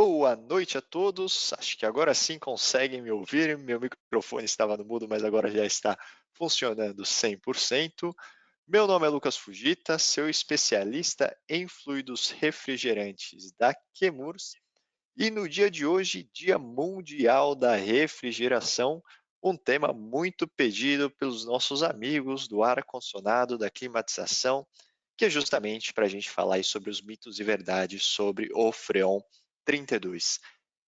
Boa noite a todos. Acho que agora sim conseguem me ouvir. Meu microfone estava no mudo, mas agora já está funcionando 100%. Meu nome é Lucas Fujita, sou especialista em fluidos refrigerantes da Chemours. E no dia de hoje, Dia Mundial da Refrigeração, um tema muito pedido pelos nossos amigos do ar-condicionado, da climatização, que é justamente para a gente falar aí sobre os mitos e verdades sobre o Freon 32.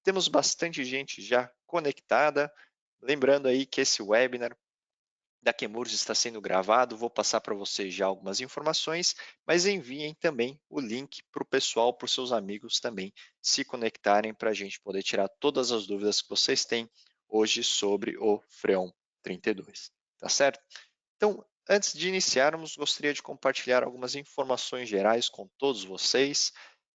Temos bastante gente já conectada. Lembrando aí que esse webinar da Chemours está sendo gravado, vou passar para vocês já algumas informações, mas enviem também o link para o pessoal, para os seus amigos também se conectarem para a gente poder tirar todas as dúvidas que vocês têm hoje sobre o Freon 32, tá certo? Então, antes de iniciarmos, gostaria de compartilhar algumas informações gerais com todos vocês.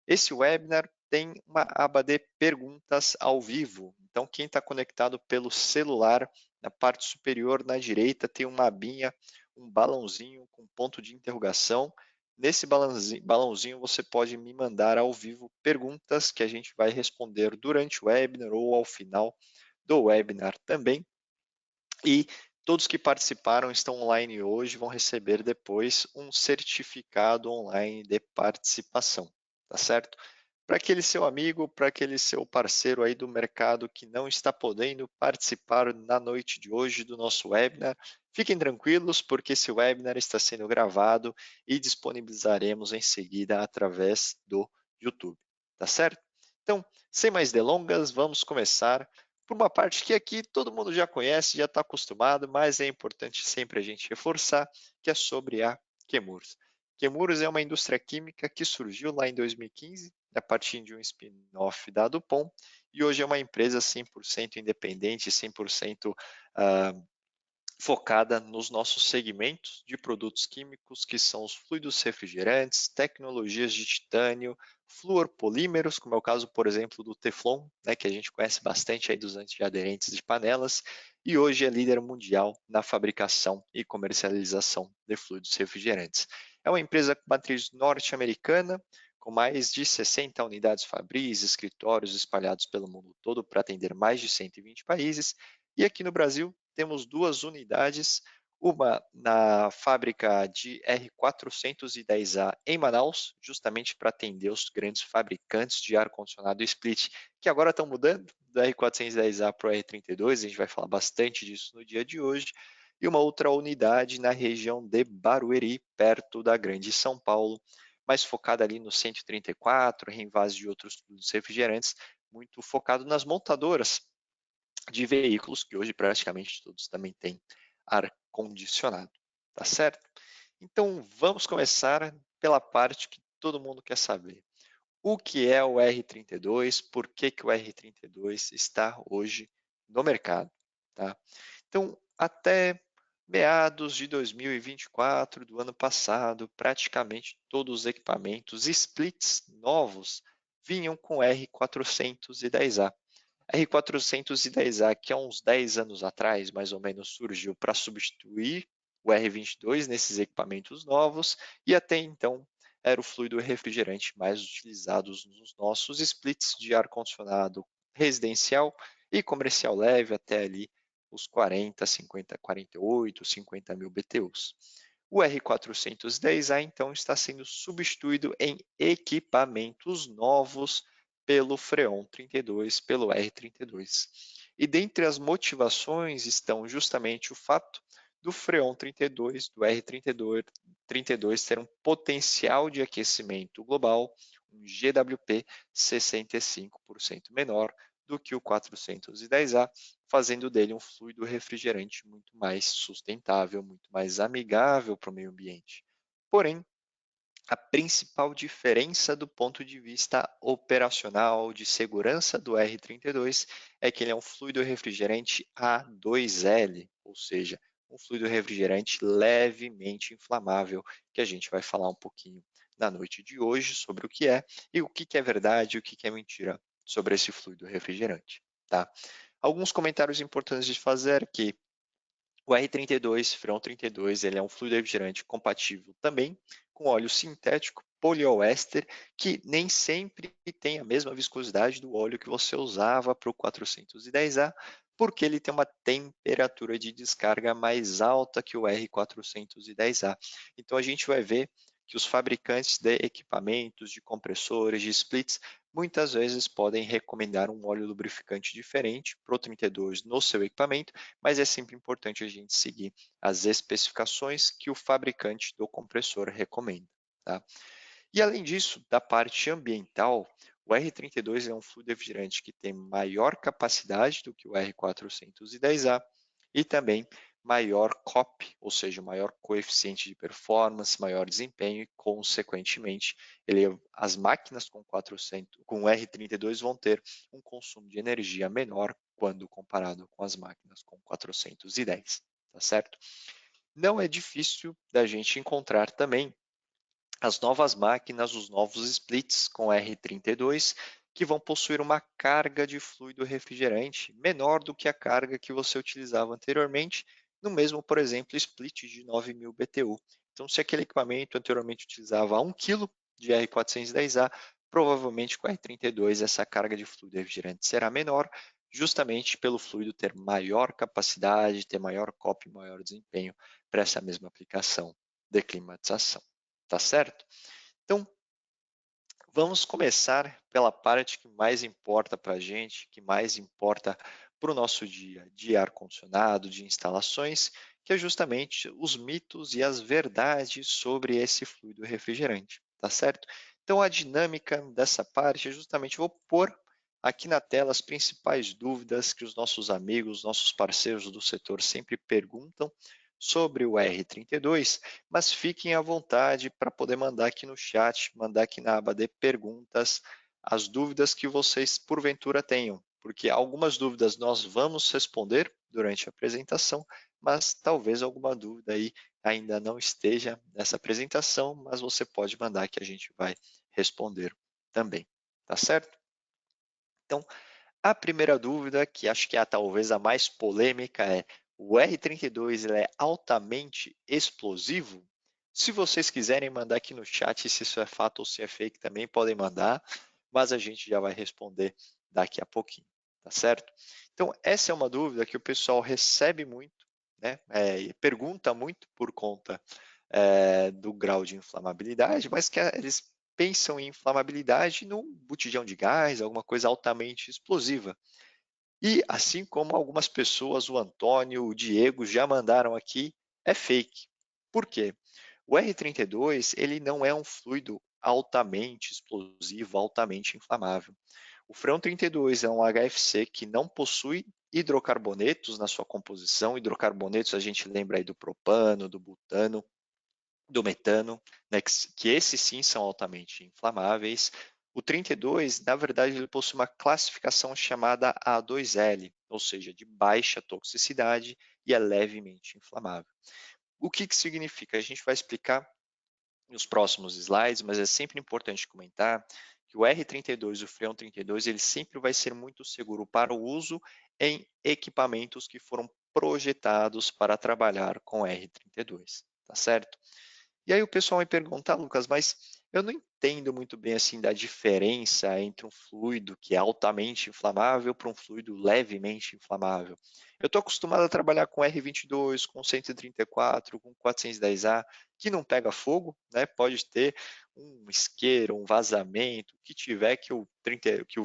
Esse webinar tem uma aba de perguntas ao vivo. Então, quem está conectado pelo celular, na parte superior, na direita, tem uma abinha, um balãozinho com ponto de interrogação. Nesse balãozinho, você pode me mandar ao vivo perguntas que a gente vai responder durante o webinar ou ao final do webinar também. E todos que participaram estão online hoje, vão receber depois um certificado online de participação, tá certo? Para aquele seu amigo, para aquele seu parceiro aí do mercado que não está podendo participar na noite de hoje do nosso webinar, fiquem tranquilos porque esse webinar está sendo gravado e disponibilizaremos em seguida através do YouTube, tá certo? Então, sem mais delongas, vamos começar por uma parte que aqui todo mundo já conhece, já está acostumado, mas é importante sempre a gente reforçar, que é sobre a Chemours. Chemours é uma indústria química que surgiu lá em 2015, a partir de um spin-off da DuPont, e hoje é uma empresa 100% independente, 100% focada nos nossos segmentos de produtos químicos, que são os fluidos refrigerantes, tecnologias de titânio, fluorpolímeros, como é o caso, por exemplo, do Teflon, né, que a gente conhece bastante aí dos antiaderentes de panelas, e hoje é líder mundial na fabricação e comercialização de fluidos refrigerantes. É uma empresa com matriz norte-americana, com mais de 60 unidades fabris, escritórios espalhados pelo mundo todo para atender mais de 120 países, e aqui no Brasil temos duas unidades, uma na fábrica de R410A em Manaus, justamente para atender os grandes fabricantes de ar-condicionado split, que agora estão mudando do R410A para o R32, a gente vai falar bastante disso no dia de hoje, e uma outra unidade na região de Barueri, perto da Grande São Paulo, mais focada ali no 134, Renvase de outros produtos refrigerantes, muito focado nas montadoras de veículos, que hoje praticamente todos também têm ar-condicionado, tá certo? Então, vamos começar pela parte que todo mundo quer saber. O que é o R32? Por que, que o R32 está hoje no mercado? Tá? Então, até meados de 2024 do ano passado, praticamente todos os equipamentos splits novos vinham com R410A. R410A, que há uns 10 anos atrás, mais ou menos, surgiu para substituir o R22 nesses equipamentos novos e até então era o fluido refrigerante mais utilizado nos nossos splits de ar-condicionado residencial e comercial leve até ali os 40, 50, 48, 50 mil BTUs. O R410A, então, está sendo substituído em equipamentos novos pelo Freon 32, pelo R32. E dentre as motivações estão justamente o fato do Freon 32, do R32 ter um potencial de aquecimento global, um GWP 65% menor do que o 410A, fazendo dele um fluido refrigerante muito mais sustentável, muito mais amigável para o meio ambiente. Porém, a principal diferença do ponto de vista operacional de segurança do R32 é que ele é um fluido refrigerante A2L, ou seja, um fluido refrigerante levemente inflamável, que a gente vai falar um pouquinho na noite de hoje sobre o que é e o que é verdade e o que é mentira sobre esse fluido refrigerante. Tá? Alguns comentários importantes de fazer que o R32, Freon 32, ele é um fluido refrigerante compatível também com óleo sintético poliéster, que nem sempre tem a mesma viscosidade do óleo que você usava para o 410A, porque ele tem uma temperatura de descarga mais alta que o R410A. Então, a gente vai ver que os fabricantes de equipamentos, de compressores, de splits, muitas vezes podem recomendar um óleo lubrificante diferente para o 32 no seu equipamento, mas é sempre importante a gente seguir as especificações que o fabricante do compressor recomenda. Tá? E além disso, da parte ambiental, o R32 é um fluido refrigerante que tem maior capacidade do que o R410A e também maior COP, ou seja, maior coeficiente de performance, maior desempenho e, consequentemente, as máquinas com R32 vão ter um consumo de energia menor quando comparado com as máquinas com 410, tá certo? Não é difícil da gente encontrar também as novas máquinas, os novos splits com R32, que vão possuir uma carga de fluido refrigerante menor do que a carga que você utilizava anteriormente, no mesmo, por exemplo, split de 9.000 BTU. Então, se aquele equipamento anteriormente utilizava 1 kg de R410A, provavelmente com R32 essa carga de fluido refrigerante será menor, justamente pelo fluido ter maior capacidade, ter maior COP, maior desempenho para essa mesma aplicação de climatização. Tá certo? Então, vamos começar pela parte que mais importa para a gente, que mais importa para o nosso dia de ar-condicionado, de instalações, que é justamente os mitos e as verdades sobre esse fluido refrigerante, tá certo? Então, a dinâmica dessa parte é justamente, vou pôr aqui na tela as principais dúvidas que os nossos amigos, nossos parceiros do setor sempre perguntam sobre o R32, mas fiquem à vontade para poder mandar aqui no chat, mandar aqui na aba de perguntas, as dúvidas que vocês porventura tenham, porque algumas dúvidas nós vamos responder durante a apresentação, mas talvez alguma dúvida aí ainda não esteja nessa apresentação, mas você pode mandar que a gente vai responder também, tá certo? Então, a primeira dúvida, que acho que é talvez a mais polêmica, é: o R32 ele é altamente explosivo? Se vocês quiserem mandar aqui no chat se isso é fato ou se é fake, também podem mandar, mas a gente já vai responder daqui a pouquinho, tá certo? Então, essa é uma dúvida que o pessoal recebe muito, né? E pergunta muito por conta do grau de inflamabilidade, mas que eles pensam em inflamabilidade num botijão de gás, alguma coisa altamente explosiva. E assim como algumas pessoas, o Antônio, o Diego já mandaram aqui, é fake. Por quê? O R32 ele não é um fluido altamente explosivo, altamente inflamável. O freon 32 é um HFC que não possui hidrocarbonetos na sua composição. Hidrocarbonetos a gente lembra aí do propano, do butano, do metano, né, que esses sim são altamente inflamáveis. O 32, na verdade, ele possui uma classificação chamada A2L, ou seja, de baixa toxicidade e é levemente inflamável. O que significa? A gente vai explicar nos próximos slides, mas é sempre importante comentar que o R32, o freon 32, ele sempre vai ser muito seguro para o uso em equipamentos que foram projetados para trabalhar com R32, tá certo? E aí o pessoal me pergunta: Lucas, mas eu não entendo muito bem assim da diferença entre um fluido que é altamente inflamável para um fluido levemente inflamável. Eu estou acostumado a trabalhar com R22, com 134, com 410A, que não pega fogo, né? Pode ter um isqueiro, um vazamento, o que tiver que o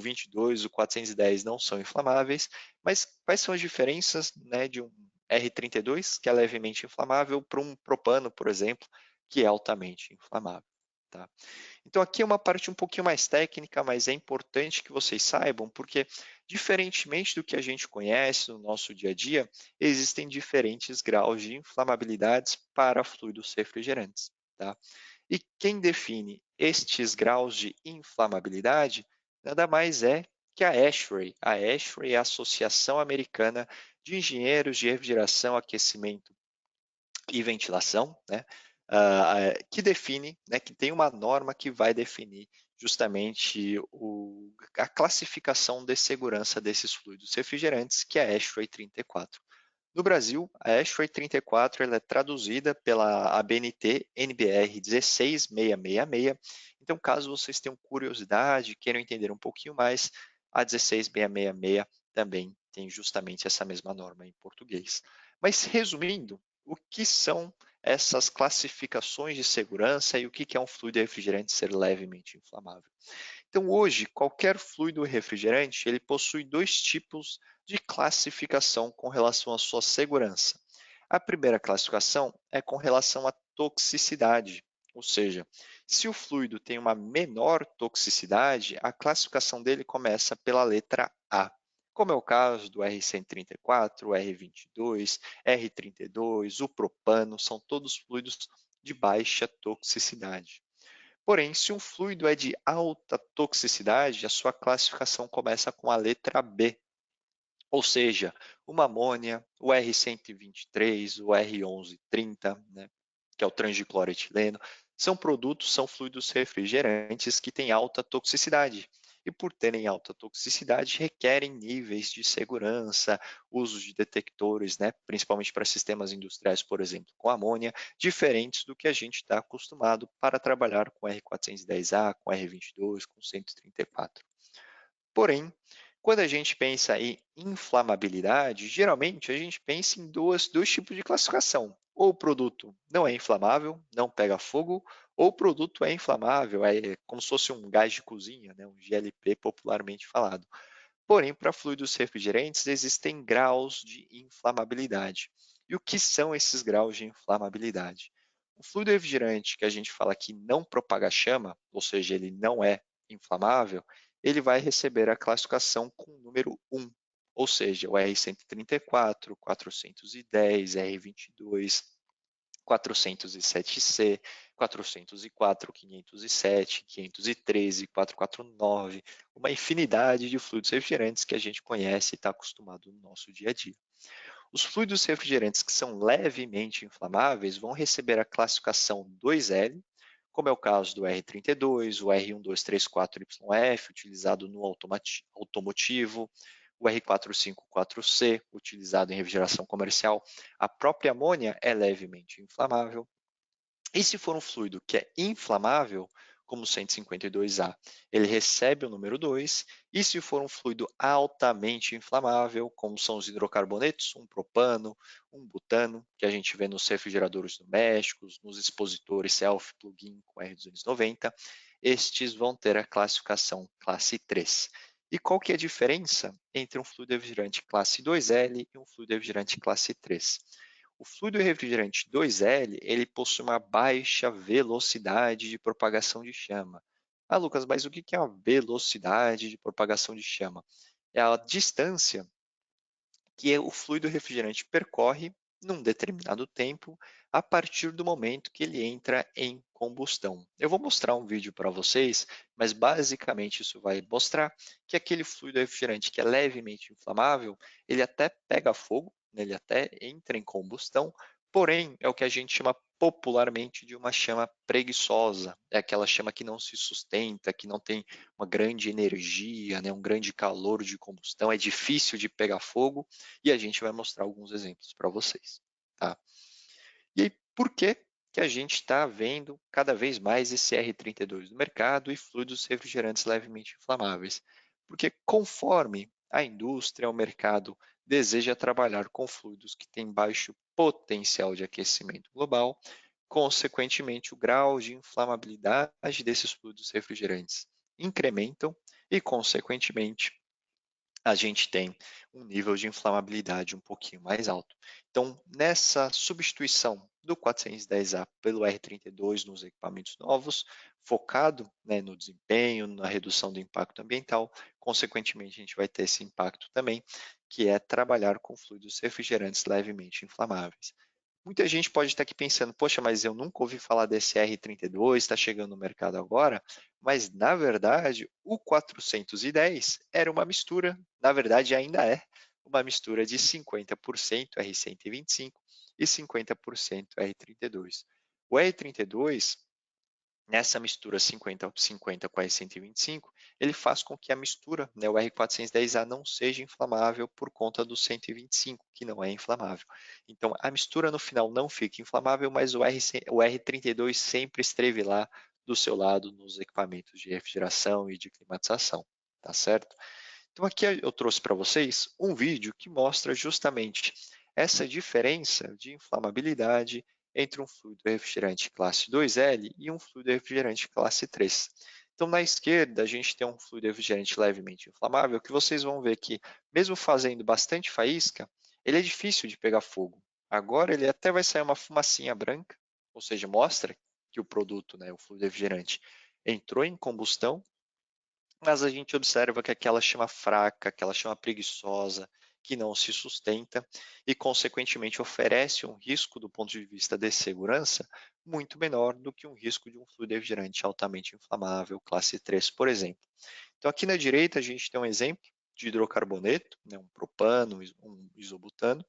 22, o 410 não são inflamáveis, mas quais são as diferenças, né, de um R32, que é levemente inflamável, para um propano, por exemplo, que é altamente inflamável. Tá? Então, aqui é uma parte um pouquinho mais técnica, mas é importante que vocês saibam, porque, diferentemente do que a gente conhece no nosso dia a dia, existem diferentes graus de inflamabilidades para fluidos refrigerantes. Tá? E quem define estes graus de inflamabilidade nada mais é que a ASHRAE. A ASHRAE é a Associação Americana de Engenheiros de Refrigeração, Aquecimento e Ventilação, né? Que define, né, que tem uma norma que vai definir justamente a classificação de segurança desses fluidos refrigerantes, que é a ASHRAE 34. No Brasil, a ASHRAE 34 ela é traduzida pela ABNT NBR 16666. Então, caso vocês tenham curiosidade, queiram entender um pouquinho mais, a 16666 também tem justamente essa mesma norma em português. Mas, resumindo, o que são essas classificações de segurança e o que é um fluido refrigerante ser levemente inflamável? Então, hoje, qualquer fluido refrigerante ele possui dois tipos de classificação com relação à sua segurança. A primeira classificação é com relação à toxicidade, ou seja, se o fluido tem uma menor toxicidade, a classificação dele começa pela letra A, como é o caso do R134, o R22, R32, o propano, são todos fluidos de baixa toxicidade. Porém, se um fluido é de alta toxicidade, a sua classificação começa com a letra B, ou seja, uma amônia, o R123, o R1130, né, que é o transdicloroetileno, são produtos, são fluidos refrigerantes que têm alta toxicidade. E por terem alta toxicidade, requerem níveis de segurança, uso de detectores, né, principalmente para sistemas industriais, por exemplo, com amônia, diferentes do que a gente está acostumado para trabalhar com R410A, com R22, com 134. Porém, quando a gente pensa em inflamabilidade, geralmente a gente pensa em dois tipos de classificação. Ou o produto não é inflamável, não pega fogo, ou o produto é inflamável, é como se fosse um gás de cozinha, né? Um GLP popularmente falado. Porém, para fluidos refrigerantes existem graus de inflamabilidade. E o que são esses graus de inflamabilidade? O fluido refrigerante que a gente fala que não propaga chama, ou seja, ele não é inflamável, ele vai receber a classificação com o número 1, ou seja, o R134, 410, R22, 407C, 404, 507, 513, 449, uma infinidade de fluidos refrigerantes que a gente conhece e está acostumado no nosso dia a dia. Os fluidos refrigerantes que são levemente inflamáveis vão receber a classificação 2L, como é o caso do R32, o R1234YF, utilizado no automotivo, o R454C, utilizado em refrigeração comercial. A própria amônia é levemente inflamável. E se for um fluido que é inflamável, como o 152A, ele recebe o número 2, e se for um fluido altamente inflamável, como são os hidrocarbonetos, um propano, um butano, que a gente vê nos refrigeradores domésticos, nos expositores self-plug-in com R290, estes vão ter a classificação classe 3. E qual que é a diferença entre um fluido refrigerante classe 2L e um fluido refrigerante classe 3? O fluido refrigerante 2L, ele possui uma baixa velocidade de propagação de chama. Ah, Lucas, mas o que é a velocidade de propagação de chama? É a distância que o fluido refrigerante percorre num determinado tempo a partir do momento que ele entra em combustão. Eu vou mostrar um vídeo para vocês, mas basicamente isso vai mostrar que aquele fluido refrigerante que é levemente inflamável, ele até pega fogo, né, ele até entra em combustão, porém é o que a gente chama popularmente de uma chama preguiçosa, é aquela chama que não se sustenta, que não tem uma grande energia, né, um grande calor de combustão, é difícil de pegar fogo, e a gente vai mostrar alguns exemplos para vocês. Tá? E aí, por que a gente está vendo cada vez mais esse R32 no mercado e fluidos refrigerantes levemente inflamáveis? Porque conforme a indústria, o mercado deseja trabalhar com fluidos que têm baixo potencial de aquecimento global, consequentemente o grau de inflamabilidade desses fluidos refrigerantes incrementam e, consequentemente, a gente tem um nível de inflamabilidade um pouquinho mais alto. Então, nessa substituição do 410A pelo R32 nos equipamentos novos, focado, né, no desempenho, na redução do impacto ambiental, consequentemente, a gente vai ter esse impacto também, que é trabalhar com fluidos refrigerantes levemente inflamáveis. Muita gente pode estar aqui pensando, poxa, mas eu nunca ouvi falar desse R32, está chegando no mercado agora, mas na verdade o 410 era uma mistura, na verdade ainda é, uma mistura de 50% R125 e 50% R32. O R32 Nessa mistura 50-50 com a R125, ele faz com que a mistura, né, o R410A, não seja inflamável por conta do 125, que não é inflamável. Então, a mistura no final não fica inflamável, mas o R32 sempre esteve lá do seu lado nos equipamentos de refrigeração e de climatização, tá certo? Então, aqui eu trouxe para vocês um vídeo que mostra justamente essa diferença de inflamabilidade entre um fluido refrigerante classe 2L e um fluido refrigerante classe 3. Então, na esquerda, a gente tem um fluido refrigerante levemente inflamável, que vocês vão ver que, mesmo fazendo bastante faísca, ele é difícil de pegar fogo. Agora, ele até vai sair uma fumacinha branca, ou seja, mostra que o produto, né, o fluido refrigerante, entrou em combustão, mas a gente observa que aquela chama fraca, aquela chama preguiçosa, que não se sustenta e, consequentemente, oferece um risco do ponto de vista de segurança muito menor do que um risco de um fluido refrigerante altamente inflamável, classe 3, por exemplo. Então, aqui na direita, a gente tem um exemplo de hidrocarboneto, né, um propano, um isobutano,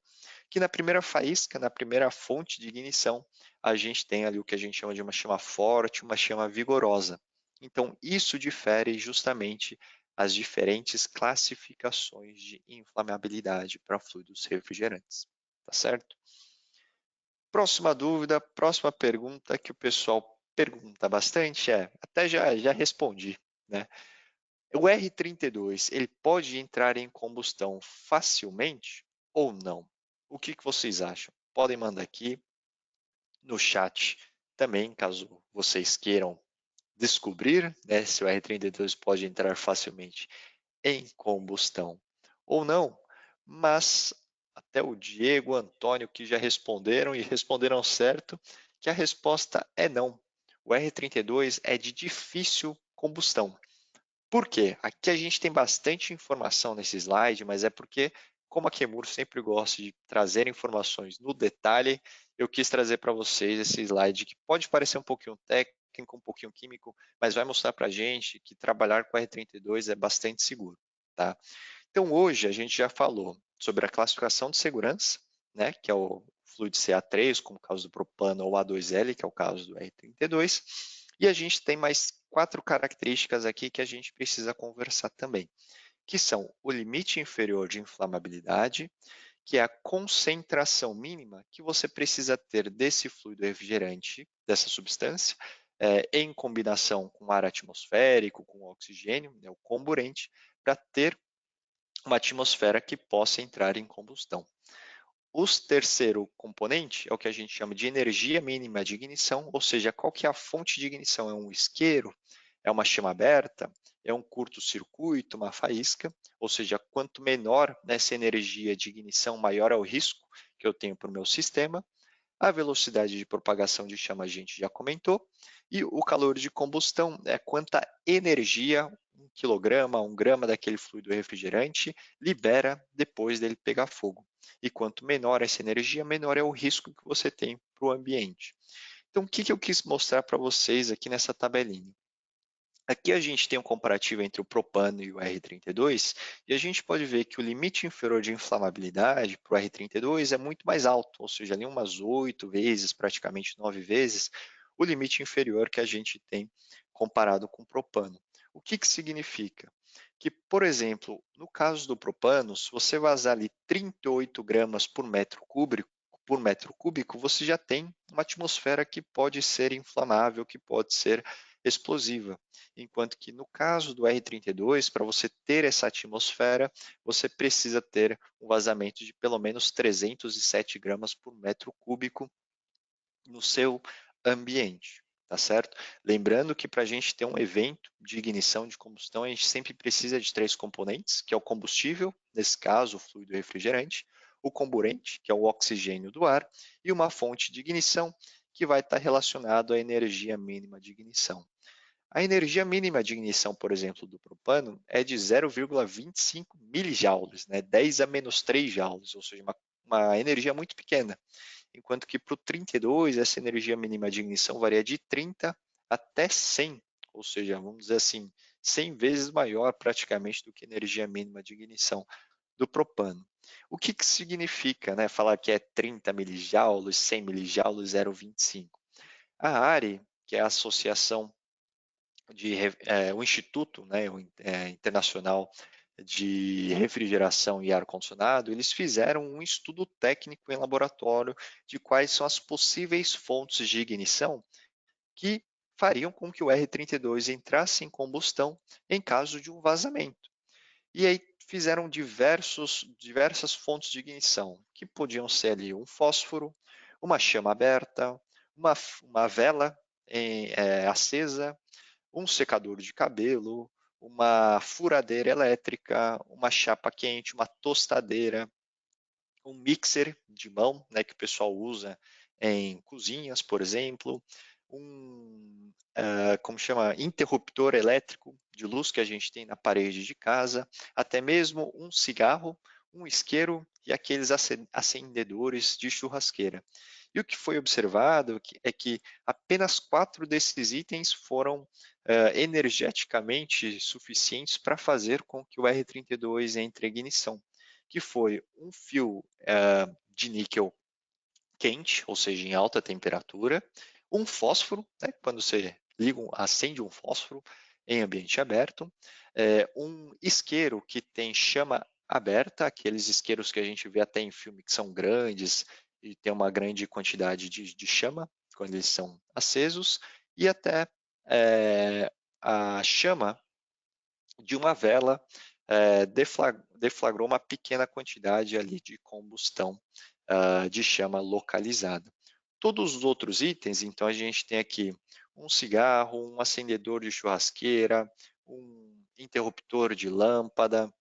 que na primeira faísca, na primeira fonte de ignição, a gente tem ali o que a gente chama de uma chama forte, uma chama vigorosa. Então, isso difere justamente as diferentes classificações de inflamabilidade para fluidos refrigerantes, tá certo? Próxima dúvida, próxima pergunta que o pessoal pergunta bastante até já respondi, né? O R32, ele pode entrar em combustão facilmente ou não? O que vocês acham? Podem mandar aqui no chat também, caso vocês queiram descobrir, né, se o R32 pode entrar facilmente em combustão ou não, mas até o Diego, o Antônio, que já responderam e responderam certo, que a resposta é não. O R32 é de difícil combustão. Por quê? Aqui a gente tem bastante informação nesse slide, mas é porque, como a Kemur sempre gosta de trazer informações no detalhe, eu quis trazer para vocês esse slide que pode parecer um pouquinho técnico, um pouquinho químico, mas vai mostrar para a gente que trabalhar com R32 é bastante seguro. Tá? Então, hoje a gente já falou sobre a classificação de segurança, né, que é o fluido CA3, como o caso do propano, ou A2L, que é o caso do R32, e a gente tem mais 4 características aqui que a gente precisa conversar também, que são o limite inferior de inflamabilidade, que é a concentração mínima que você precisa ter desse fluido refrigerante, dessa substância, em combinação com ar atmosférico, com oxigênio, né, o comburente, para ter uma atmosfera que possa entrar em combustão. O terceiro componente é o que a gente chama de energia mínima de ignição, ou seja, qual que é a fonte de ignição? É um isqueiro? É uma chama aberta? É um curto-circuito, uma faísca? Ou seja, quanto menor essa energia de ignição, maior é o risco que eu tenho para o meu sistema. A velocidade de propagação de chama a gente já comentou. E o calor de combustão é quanta energia 1 quilograma, 1 grama daquele fluido refrigerante libera depois dele pegar fogo. E quanto menor essa energia, menor é o risco que você tem para o ambiente. Então, o que eu quis mostrar para vocês aqui nessa tabelinha? Aqui a gente tem um comparativo entre o propano e o R32, e a gente pode ver que o limite inferior de inflamabilidade para o R32 é muito mais alto, ou seja, ali umas 8 vezes, praticamente 9 vezes, o limite inferior que a gente tem comparado com o propano. O que significa? Que, por exemplo, no caso do propano, se você vazar ali 38 gramas por metro cúbico, você já tem uma atmosfera que pode ser inflamável, que pode ser explosiva. Enquanto que no caso do R32, para você ter essa atmosfera, você precisa ter um vazamento de pelo menos 307 gramas por metro cúbico no seu ambiente, tá certo? Lembrando que para a gente ter um evento de ignição de combustão, a gente sempre precisa de 3 componentes, que é o combustível, nesse caso o fluido refrigerante, o comburente, que é o oxigênio do ar, e uma fonte de ignição, que vai estar relacionado à energia mínima de ignição. A energia mínima de ignição, por exemplo, do propano é de 0,25 milijoules, né? 10 a menos 3 joules, ou seja, uma energia muito pequena. Enquanto que para o 32, essa energia mínima de ignição varia de 30 até 100, ou seja, vamos dizer assim, 100 vezes maior praticamente do que a energia mínima de ignição do propano. O que significa, né, falar que é 30 milijoules, 100 milijoules, 0,25? A ARE que é a associação o Instituto, né, Internacional de Refrigeração e Ar-Condicionado, eles fizeram um estudo técnico em laboratório de quais são as possíveis fontes de ignição que fariam com que o R32 entrasse em combustão em caso de um vazamento. E aí fizeram diversas fontes de ignição, que podiam ser ali um fósforo, uma chama aberta, uma vela acesa, um secador de cabelo, uma furadeira elétrica, uma chapa quente, uma tostadeira, um mixer de mão, né, que o pessoal usa em cozinhas, por exemplo, como chama, interruptor elétrico de luz que a gente tem na parede de casa, até mesmo um cigarro, um isqueiro e aqueles acendedores de churrasqueira. E o que foi observado é que apenas 4 desses itens foram energeticamente suficientes para fazer com que o R32 entre em ignição, que foi um fio de níquel quente, ou seja, em alta temperatura, um fósforo, né, quando você acende um fósforo em ambiente aberto, um isqueiro que tem chama aberta, aqueles isqueiros que a gente vê até em filme que são grandes e tem uma grande quantidade de chama quando eles são acesos, e até a chama de uma vela deflagrou uma pequena quantidade ali de combustão de chama localizada. Todos os outros itens, então a gente tem aqui um cigarro, um acendedor de churrasqueira, um interruptor de lâmpada,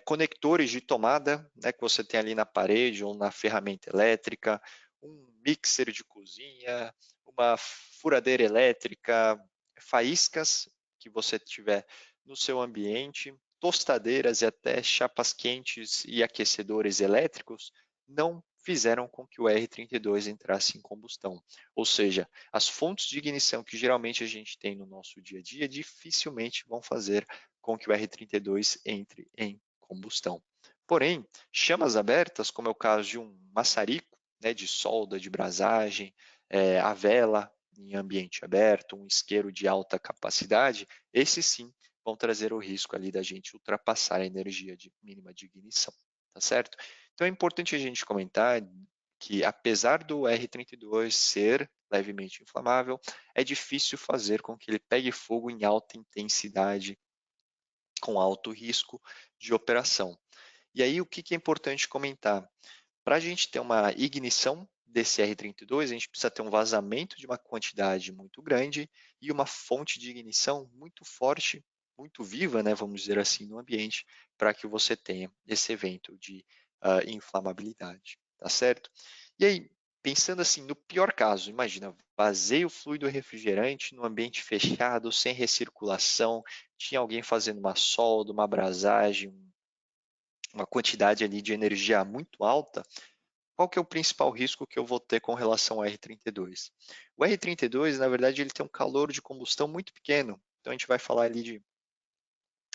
conectores de tomada, né, que você tem ali na parede ou na ferramenta elétrica, um mixer de cozinha, uma furadeira elétrica, faíscas que você tiver no seu ambiente, tostadeiras e até chapas quentes e aquecedores elétricos não fizeram com que o R32 entrasse em combustão. Ou seja, as fontes de ignição que geralmente a gente tem no nosso dia a dia dificilmente vão fazer com que o R32 entre em combustão. Porém, chamas abertas, como é o caso de um maçarico, né, de solda, de brasagem, a vela em ambiente aberto, um isqueiro de alta capacidade, esses sim vão trazer o risco ali da gente ultrapassar a energia mínima de ignição, tá certo? Então é importante a gente comentar que apesar do R32 ser levemente inflamável, é difícil fazer com que ele pegue fogo em alta intensidade com alto risco de operação. E aí o que é importante comentar? Para a gente ter uma ignição desse R32, a gente precisa ter um vazamento de uma quantidade muito grande e uma fonte de ignição muito forte, muito viva, né, vamos dizer assim, no ambiente, para que você tenha esse evento de inflamabilidade, tá certo? E aí, pensando assim, no pior caso, imagina, vazei o fluido refrigerante no ambiente fechado, sem recirculação, tinha alguém fazendo uma solda, uma brasagem, uma quantidade ali de energia muito alta, qual que é o principal risco que eu vou ter com relação ao R32? O R32, na verdade, ele tem um calor de combustão muito pequeno, então a gente vai falar ali de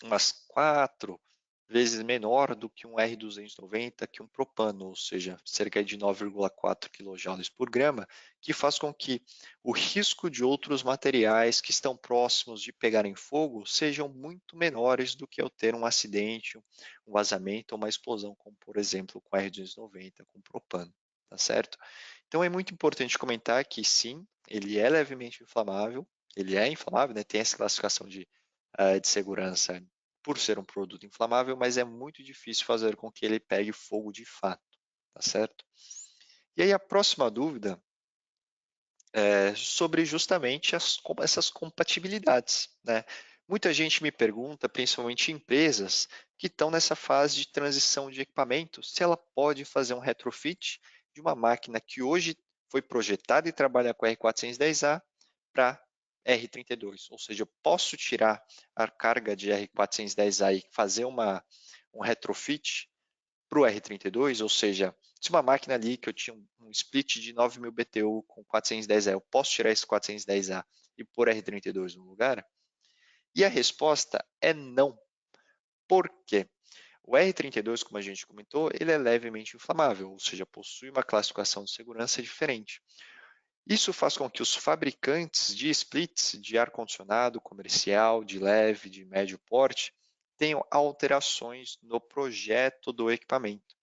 umas 4 vezes menor do que um R290, que um propano, ou seja, cerca de 9,4 kJ por grama, que faz com que o risco de outros materiais que estão próximos de pegarem fogo sejam muito menores do que eu ter um acidente, um vazamento ou uma explosão, como por exemplo com R290, com propano, tá certo? Então é muito importante comentar que sim, ele é levemente inflamável, ele é inflamável, né? Tem essa classificação de segurança por ser um produto inflamável, mas é muito difícil fazer com que ele pegue fogo de fato, tá certo? E aí a próxima dúvida é sobre justamente essas compatibilidades, né? Muita gente me pergunta, principalmente empresas que estão nessa fase de transição de equipamento, se ela pode fazer um retrofit de uma máquina que hoje foi projetada e trabalha com R410A para R32, ou seja, eu posso tirar a carga de R410A e fazer um retrofit para o R32, ou seja, se uma máquina ali que eu tinha um split de 9.000 BTU com 410A, eu posso tirar esse 410A e pôr R32 no lugar? E a resposta é não. Por quê? O R32, como a gente comentou, ele é levemente inflamável, ou seja, possui uma classificação de segurança diferente. Isso faz com que os fabricantes de splits de ar-condicionado comercial, de leve, de médio porte, tenham alterações no projeto do equipamento.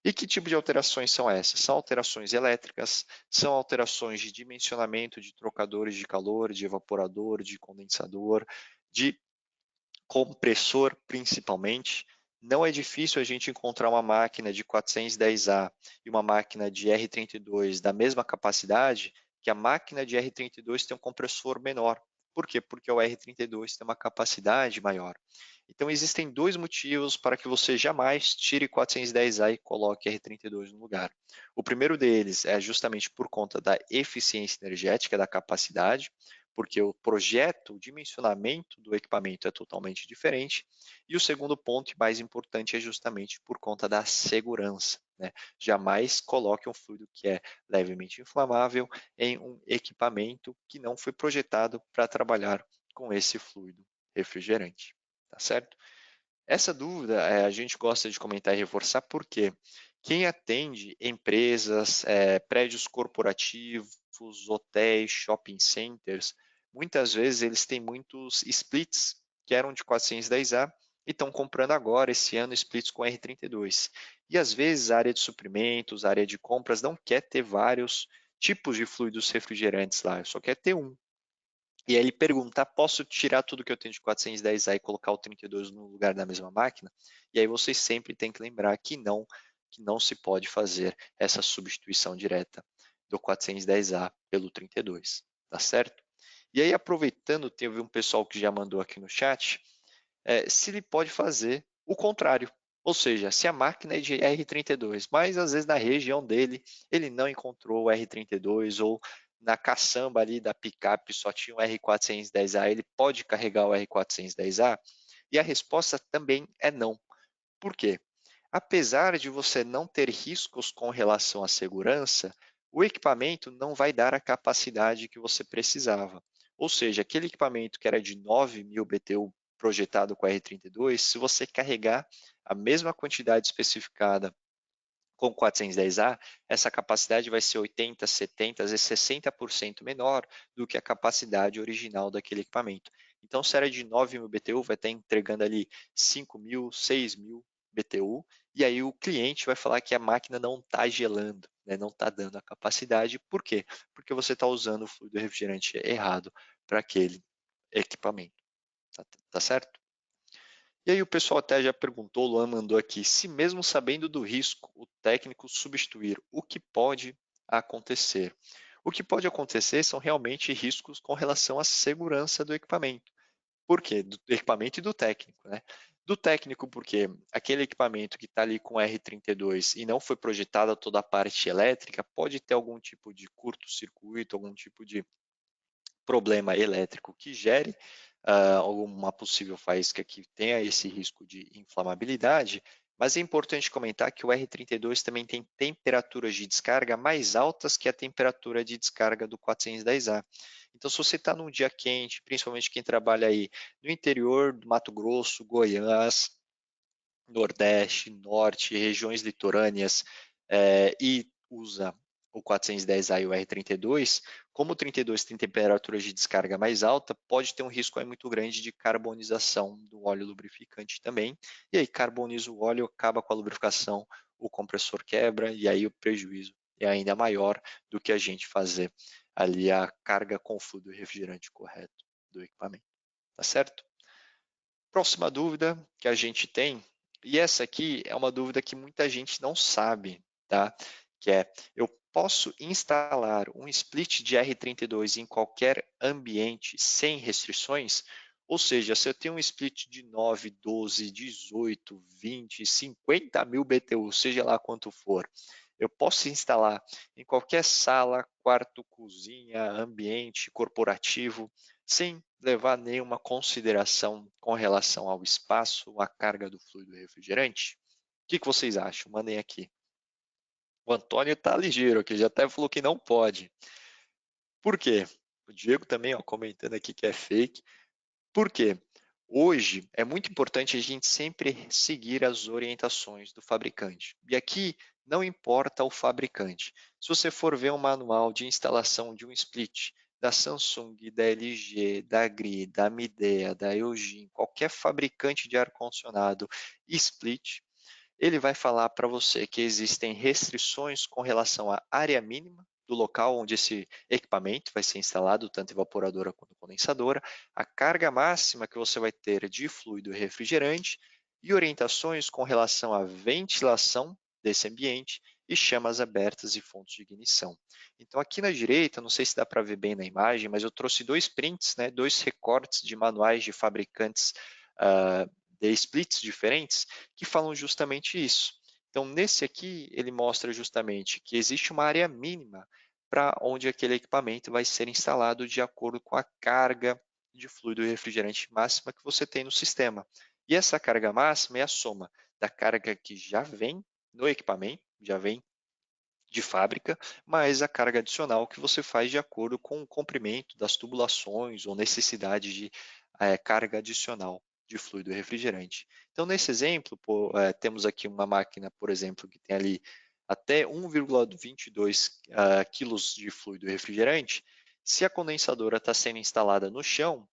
E que tipo de alterações são essas? São alterações elétricas, são alterações de dimensionamento de trocadores de calor, de evaporador, de condensador, de compressor principalmente. Não é difícil a gente encontrar uma máquina de 410A e uma máquina de R32 da mesma capacidade, que a máquina de R32 tem um compressor menor. Por quê? Porque o R32 tem uma capacidade maior. Então, existem dois motivos para que você jamais tire 410A e coloque R32 no lugar. O primeiro deles é justamente por conta da eficiência energética, da capacidade, porque o projeto, o dimensionamento do equipamento é totalmente diferente. E o segundo ponto, e mais importante, é justamente por conta da segurança, né? Jamais coloque um fluido que é levemente inflamável em um equipamento que não foi projetado para trabalhar com esse fluido refrigerante, tá certo? Essa dúvida a gente gosta de comentar e reforçar porque quem atende empresas, prédios corporativos, hotéis, shopping centers, muitas vezes eles têm muitos splits que eram de 410A e estão comprando agora, esse ano, splits com R32. E às vezes a área de suprimentos, a área de compras não quer ter vários tipos de fluidos refrigerantes lá, só quer ter um. E aí ele pergunta, posso tirar tudo que eu tenho de 410A e colocar o 32 no lugar da mesma máquina? E aí vocês sempre têm que lembrar que não se pode fazer essa substituição direta do 410A pelo 32, tá certo? E aí, aproveitando, teve um pessoal que já mandou aqui no chat, se ele pode fazer o contrário. Ou seja, se a máquina é de R32, mas às vezes na região dele ele não encontrou o R32 ou na caçamba ali da picape só tinha o R410A, ele pode carregar o R410A? E a resposta também é não. Por quê? Apesar de você não ter riscos com relação à segurança, o equipamento não vai dar a capacidade que você precisava. Ou seja, aquele equipamento que era de 9.000 BTU projetado com a R32, se você carregar a mesma quantidade especificada com 410A, essa capacidade vai ser 80, 70, às vezes 60% menor do que a capacidade original daquele equipamento. Então, se era de 9.000 BTU, vai estar entregando ali 5.000, 6.000 BTU, e aí o cliente vai falar que a máquina não está gelando, né? Não está dando a capacidade. Por quê? Porque você está usando o fluido refrigerante errado para aquele equipamento. Tá certo? E aí o pessoal até já perguntou, o Luan mandou aqui, se mesmo sabendo do risco, o técnico substituir, o que pode acontecer? O que pode acontecer são realmente riscos com relação à segurança do equipamento. Por quê? Do equipamento e do técnico, né? Do técnico, porque aquele equipamento que está ali com R32 e não foi projetada toda a parte elétrica, pode ter algum tipo de curto-circuito, algum tipo de problema elétrico que gere alguma possível faísca que tenha esse risco de inflamabilidade, mas é importante comentar que o R32 também tem temperaturas de descarga mais altas que a temperatura de descarga do 410A. Então, se você está num dia quente, principalmente quem trabalha aí no interior do Mato Grosso, Goiás, Nordeste, Norte, regiões litorâneas e usa o 410A e o R32, como o 32 tem temperaturas de descarga mais alta, pode ter um risco aí muito grande de carbonização do óleo lubrificante também, e aí carboniza o óleo, acaba com a lubrificação, o compressor quebra e aí o prejuízo é ainda maior do que a gente fazer ali a carga com fluido refrigerante correto do equipamento, tá certo? Próxima dúvida que a gente tem, e essa aqui é uma dúvida que muita gente não sabe, tá? Que é, eu posso instalar um split de R32 em qualquer ambiente sem restrições? Ou seja, se eu tenho um split de 9, 12, 18, 20, 50 mil BTU, seja lá quanto for, eu posso instalar em qualquer sala, quarto, cozinha, ambiente corporativo, sem levar nenhuma consideração com relação ao espaço, à carga do fluido refrigerante? O que vocês acham? Mandem aqui. O Antônio está ligeiro aqui, já até falou que não pode. Por quê? O Diego também comentando aqui que é fake. Por quê? Hoje é muito importante a gente sempre seguir as orientações do fabricante. E aqui não importa o fabricante. Se você for ver um manual de instalação de um split da Samsung, da LG, da GRI, da Midea, da Eugene, qualquer fabricante de ar-condicionado split, ele vai falar para você que existem restrições com relação à área mínima do local onde esse equipamento vai ser instalado, tanto evaporadora quanto condensadora, a carga máxima que você vai ter de fluido refrigerante e orientações com relação à ventilação desse ambiente e chamas abertas e fontes de ignição. Então, aqui na direita, não sei se dá para ver bem na imagem, mas eu trouxe dois prints, né, dois recortes de manuais de fabricantes de splits diferentes que falam justamente isso. Então, nesse aqui, ele mostra justamente que existe uma área mínima para onde aquele equipamento vai ser instalado de acordo com a carga de fluido refrigerante máxima que você tem no sistema. E essa carga máxima é a soma da carga que já vem no equipamento, já vem de fábrica, mais a carga adicional que você faz de acordo com o comprimento das tubulações ou necessidade de carga adicional de fluido refrigerante. Então, nesse exemplo, temos aqui uma máquina, por exemplo, que tem ali até 1,22 quilos de fluido refrigerante. Se a condensadora está sendo instalada no chão,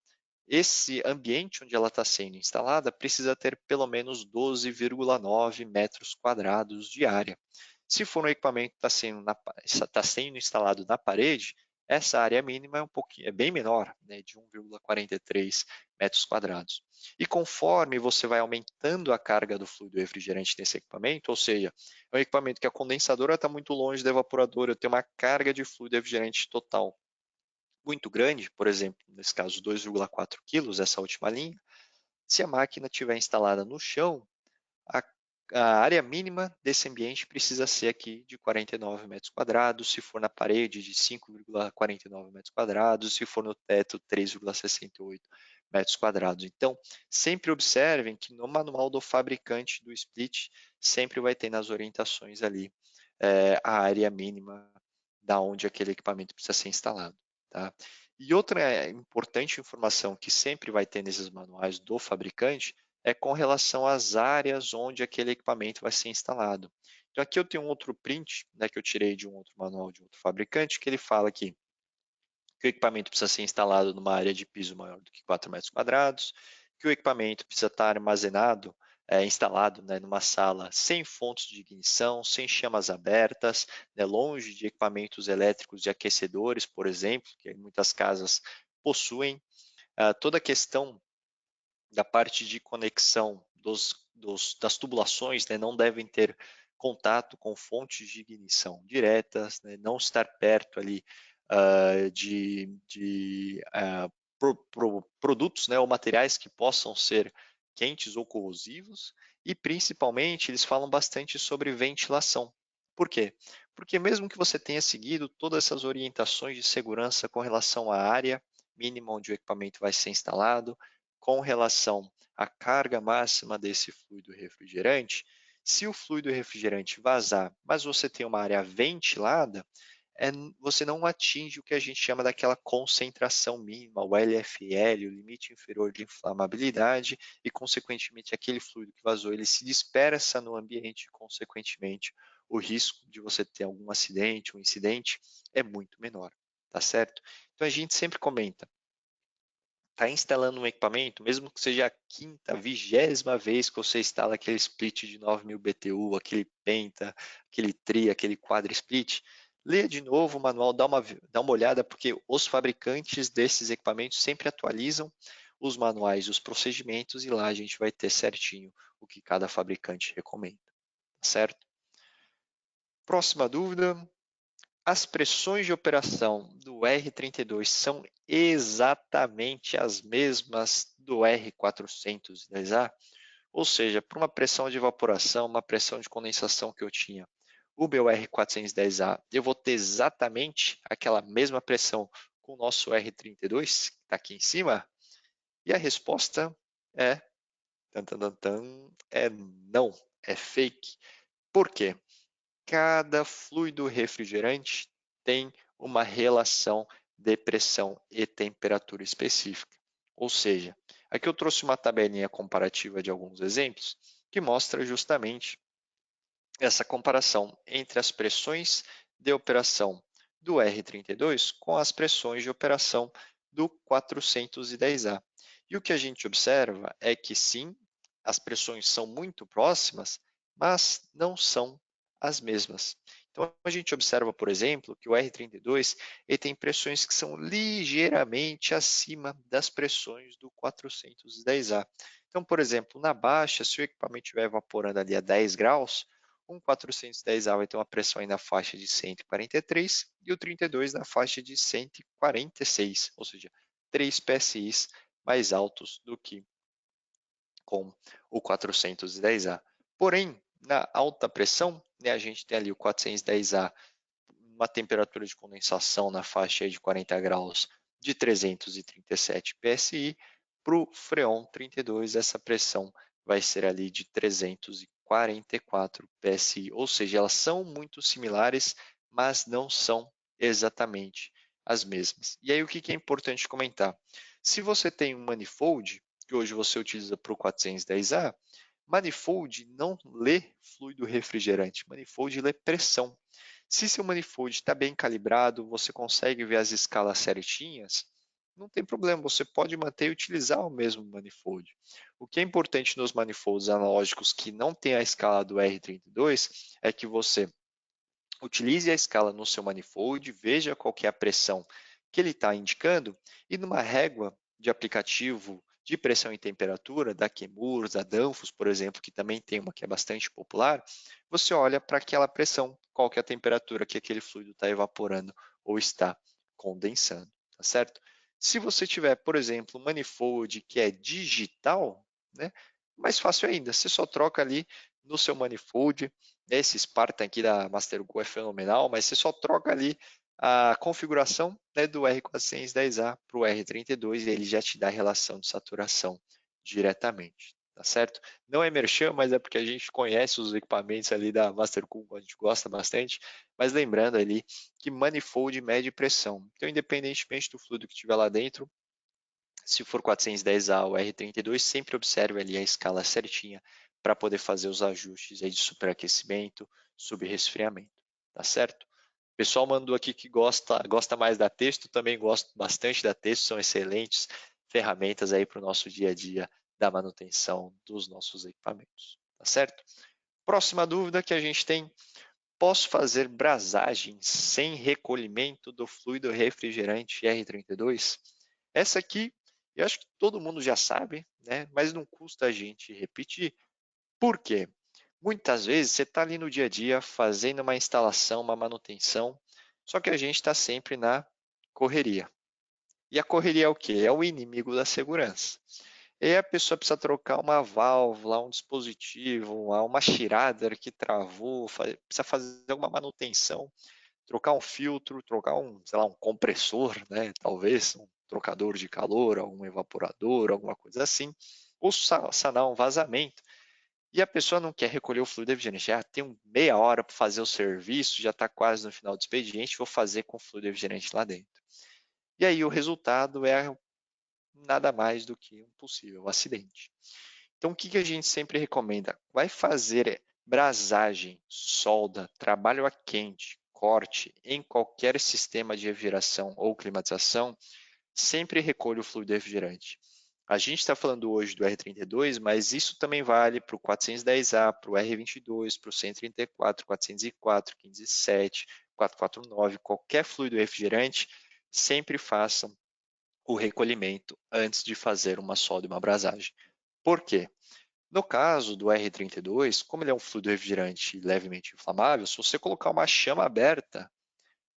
esse ambiente onde ela está sendo instalada precisa ter pelo menos 12,9 metros quadrados de área. Se for um equipamento que está sendo instalado na parede, essa área mínima é bem menor, né, de 1,43 metros quadrados. E conforme você vai aumentando a carga do fluido refrigerante nesse equipamento, ou seja, é um equipamento que a condensadora está muito longe da evaporadora, eu tenho uma carga de fluido refrigerante total muito grande, por exemplo, nesse caso 2,4 quilos, essa última linha, se a máquina estiver instalada no chão, a, a área mínima desse ambiente precisa ser aqui de 49 metros quadrados, se for na parede de 5,49 metros quadrados, se for no teto 3,68 metros quadrados. Então, sempre observem que no manual do fabricante do split, sempre vai ter nas orientações ali a área mínima da onde aquele equipamento precisa ser instalado. Tá? E outra importante informação que sempre vai ter nesses manuais do fabricante é com relação às áreas onde aquele equipamento vai ser instalado. Então aqui eu tenho um outro print, né, que eu tirei de um outro manual de outro fabricante, que ele fala aqui que o equipamento precisa ser instalado numa área de piso maior do que 4 metros quadrados, que o equipamento precisa estar armazenado, instalado, né, numa sala sem fontes de ignição, sem chamas abertas, né, longe de equipamentos elétricos e aquecedores, por exemplo, que muitas casas possuem. Toda a questão da parte de conexão das tubulações, né, não devem ter contato com fontes de ignição diretas, né, não estar perto ali de produtos, né, ou materiais que possam ser quentes ou corrosivos, e principalmente eles falam bastante sobre ventilação. Por quê? Porque mesmo que você tenha seguido todas essas orientações de segurança com relação à área mínima onde o equipamento vai ser instalado, com relação à carga máxima desse fluido refrigerante, se o fluido refrigerante vazar, mas você tem uma área ventilada, você não atinge o que a gente chama daquela concentração mínima, o LFL, o limite inferior de inflamabilidade, e consequentemente aquele fluido que vazou, ele se dispersa no ambiente, e consequentemente o risco de você ter algum acidente, um incidente, é muito menor, tá certo? Então a gente sempre comenta, está instalando um equipamento, mesmo que seja a quinta, vigésima vez que você instala aquele split de 9.000 BTU, aquele penta, aquele tri, aquele quadra split, leia de novo o manual, dá uma olhada, porque os fabricantes desses equipamentos sempre atualizam os manuais, os procedimentos, e lá a gente vai ter certinho o que cada fabricante recomenda, tá certo? Próxima dúvida. As pressões de operação do R32 são exatamente as mesmas do R410A? Ou seja, para uma pressão de evaporação, uma pressão de condensação que eu tinha, o meu R410A, eu vou ter exatamente aquela mesma pressão com o nosso R32, que está aqui em cima? E a resposta é, é não, é fake. Por quê? Cada fluido refrigerante tem uma relação de pressão e temperatura específica. Ou seja, aqui eu trouxe uma tabelinha comparativa de alguns exemplos que mostra justamente essa comparação entre as pressões de operação do R32 com as pressões de operação do 410A. E o que a gente observa é que sim, as pressões são muito próximas, mas não são as mesmas. Então, a gente observa, por exemplo, que o R32 ele tem pressões que são ligeiramente acima das pressões do 410A. Então, por exemplo, na baixa, se o equipamento estiver evaporando ali a 10 graus, um 410A vai ter uma pressão aí na faixa de 143 e o 32 na faixa de 146, ou seja, 3 PSIs mais altos do que com o 410A. Porém, na alta pressão, né, a gente tem ali o 410A, uma temperatura de condensação na faixa de 40 graus de 337 PSI, para o Freon 32, essa pressão vai ser ali de 344 PSI, ou seja, elas são muito similares, mas não são exatamente as mesmas. E aí o que é importante comentar? Se você tem um manifold, que hoje você utiliza para o 410A, manifold não lê fluido refrigerante, manifold lê pressão. Se seu manifold está bem calibrado, você consegue ver as escalas certinhas, não tem problema, você pode manter e utilizar o mesmo manifold. O que é importante nos manifolds analógicos que não tem a escala do R32 é que você utilize a escala no seu manifold, veja qual que é a pressão que ele está indicando e numa régua de aplicativo de pressão e temperatura, da Chemours, da Danfoss, por exemplo, que também tem uma que é bastante popular, você olha para aquela pressão, qual que é a temperatura que aquele fluido está evaporando ou está condensando, tá certo? Se você tiver, por exemplo, um manifold que é digital, né, mais fácil ainda, você só troca ali no seu manifold, esse Spartan aqui da MasterGo é fenomenal, mas você só troca ali a configuração, né, do R410A para o R32 e ele já te dá a relação de saturação diretamente, tá certo? Não é merchan, mas é porque a gente conhece os equipamentos ali da MasterCool, a gente gosta bastante, mas lembrando ali que manifold mede pressão. Então, independentemente do fluido que tiver lá dentro, se for 410A ou R32, sempre observe ali a escala certinha para poder fazer os ajustes aí de superaquecimento, subresfriamento, tá certo? O pessoal mandou aqui que gosta mais da Texto, também gosto bastante da Texto, são excelentes ferramentas aí para o nosso dia a dia da manutenção dos nossos equipamentos, tá certo? Próxima dúvida que a gente tem, posso fazer brasagem sem recolhimento do fluido refrigerante R32? Essa aqui, eu acho que todo mundo já sabe, né? Mas não custa a gente repetir. Por quê? Muitas vezes você está ali no dia a dia fazendo uma instalação, uma manutenção, só que a gente está sempre na correria. E a correria é o quê? É o inimigo da segurança. E aí a pessoa precisa trocar uma válvula, um dispositivo, uma Schrader que travou, precisa fazer alguma manutenção, trocar um filtro, trocar sei lá, um compressor, né? Talvez um trocador de calor, algum evaporador, alguma coisa assim, ou sanar um vazamento. E a pessoa não quer recolher o fluido refrigerante. Já tem meia hora para fazer o serviço, já está quase no final do expediente, vou fazer com o fluido refrigerante lá dentro. E aí o resultado é nada mais do que um possível acidente. Então, o que a gente sempre recomenda? Vai fazer brasagem, solda, trabalho a quente, corte em qualquer sistema de refrigeração ou climatização, sempre recolha o fluido refrigerante. A gente está falando hoje do R32, mas isso também vale para o 410A, para o R22, para o 134, 404, 507, 449, qualquer fluido refrigerante, sempre façam o recolhimento antes de fazer uma solda e uma brasagem. Por quê? No caso do R32, como ele é um fluido refrigerante levemente inflamável, se você colocar uma chama aberta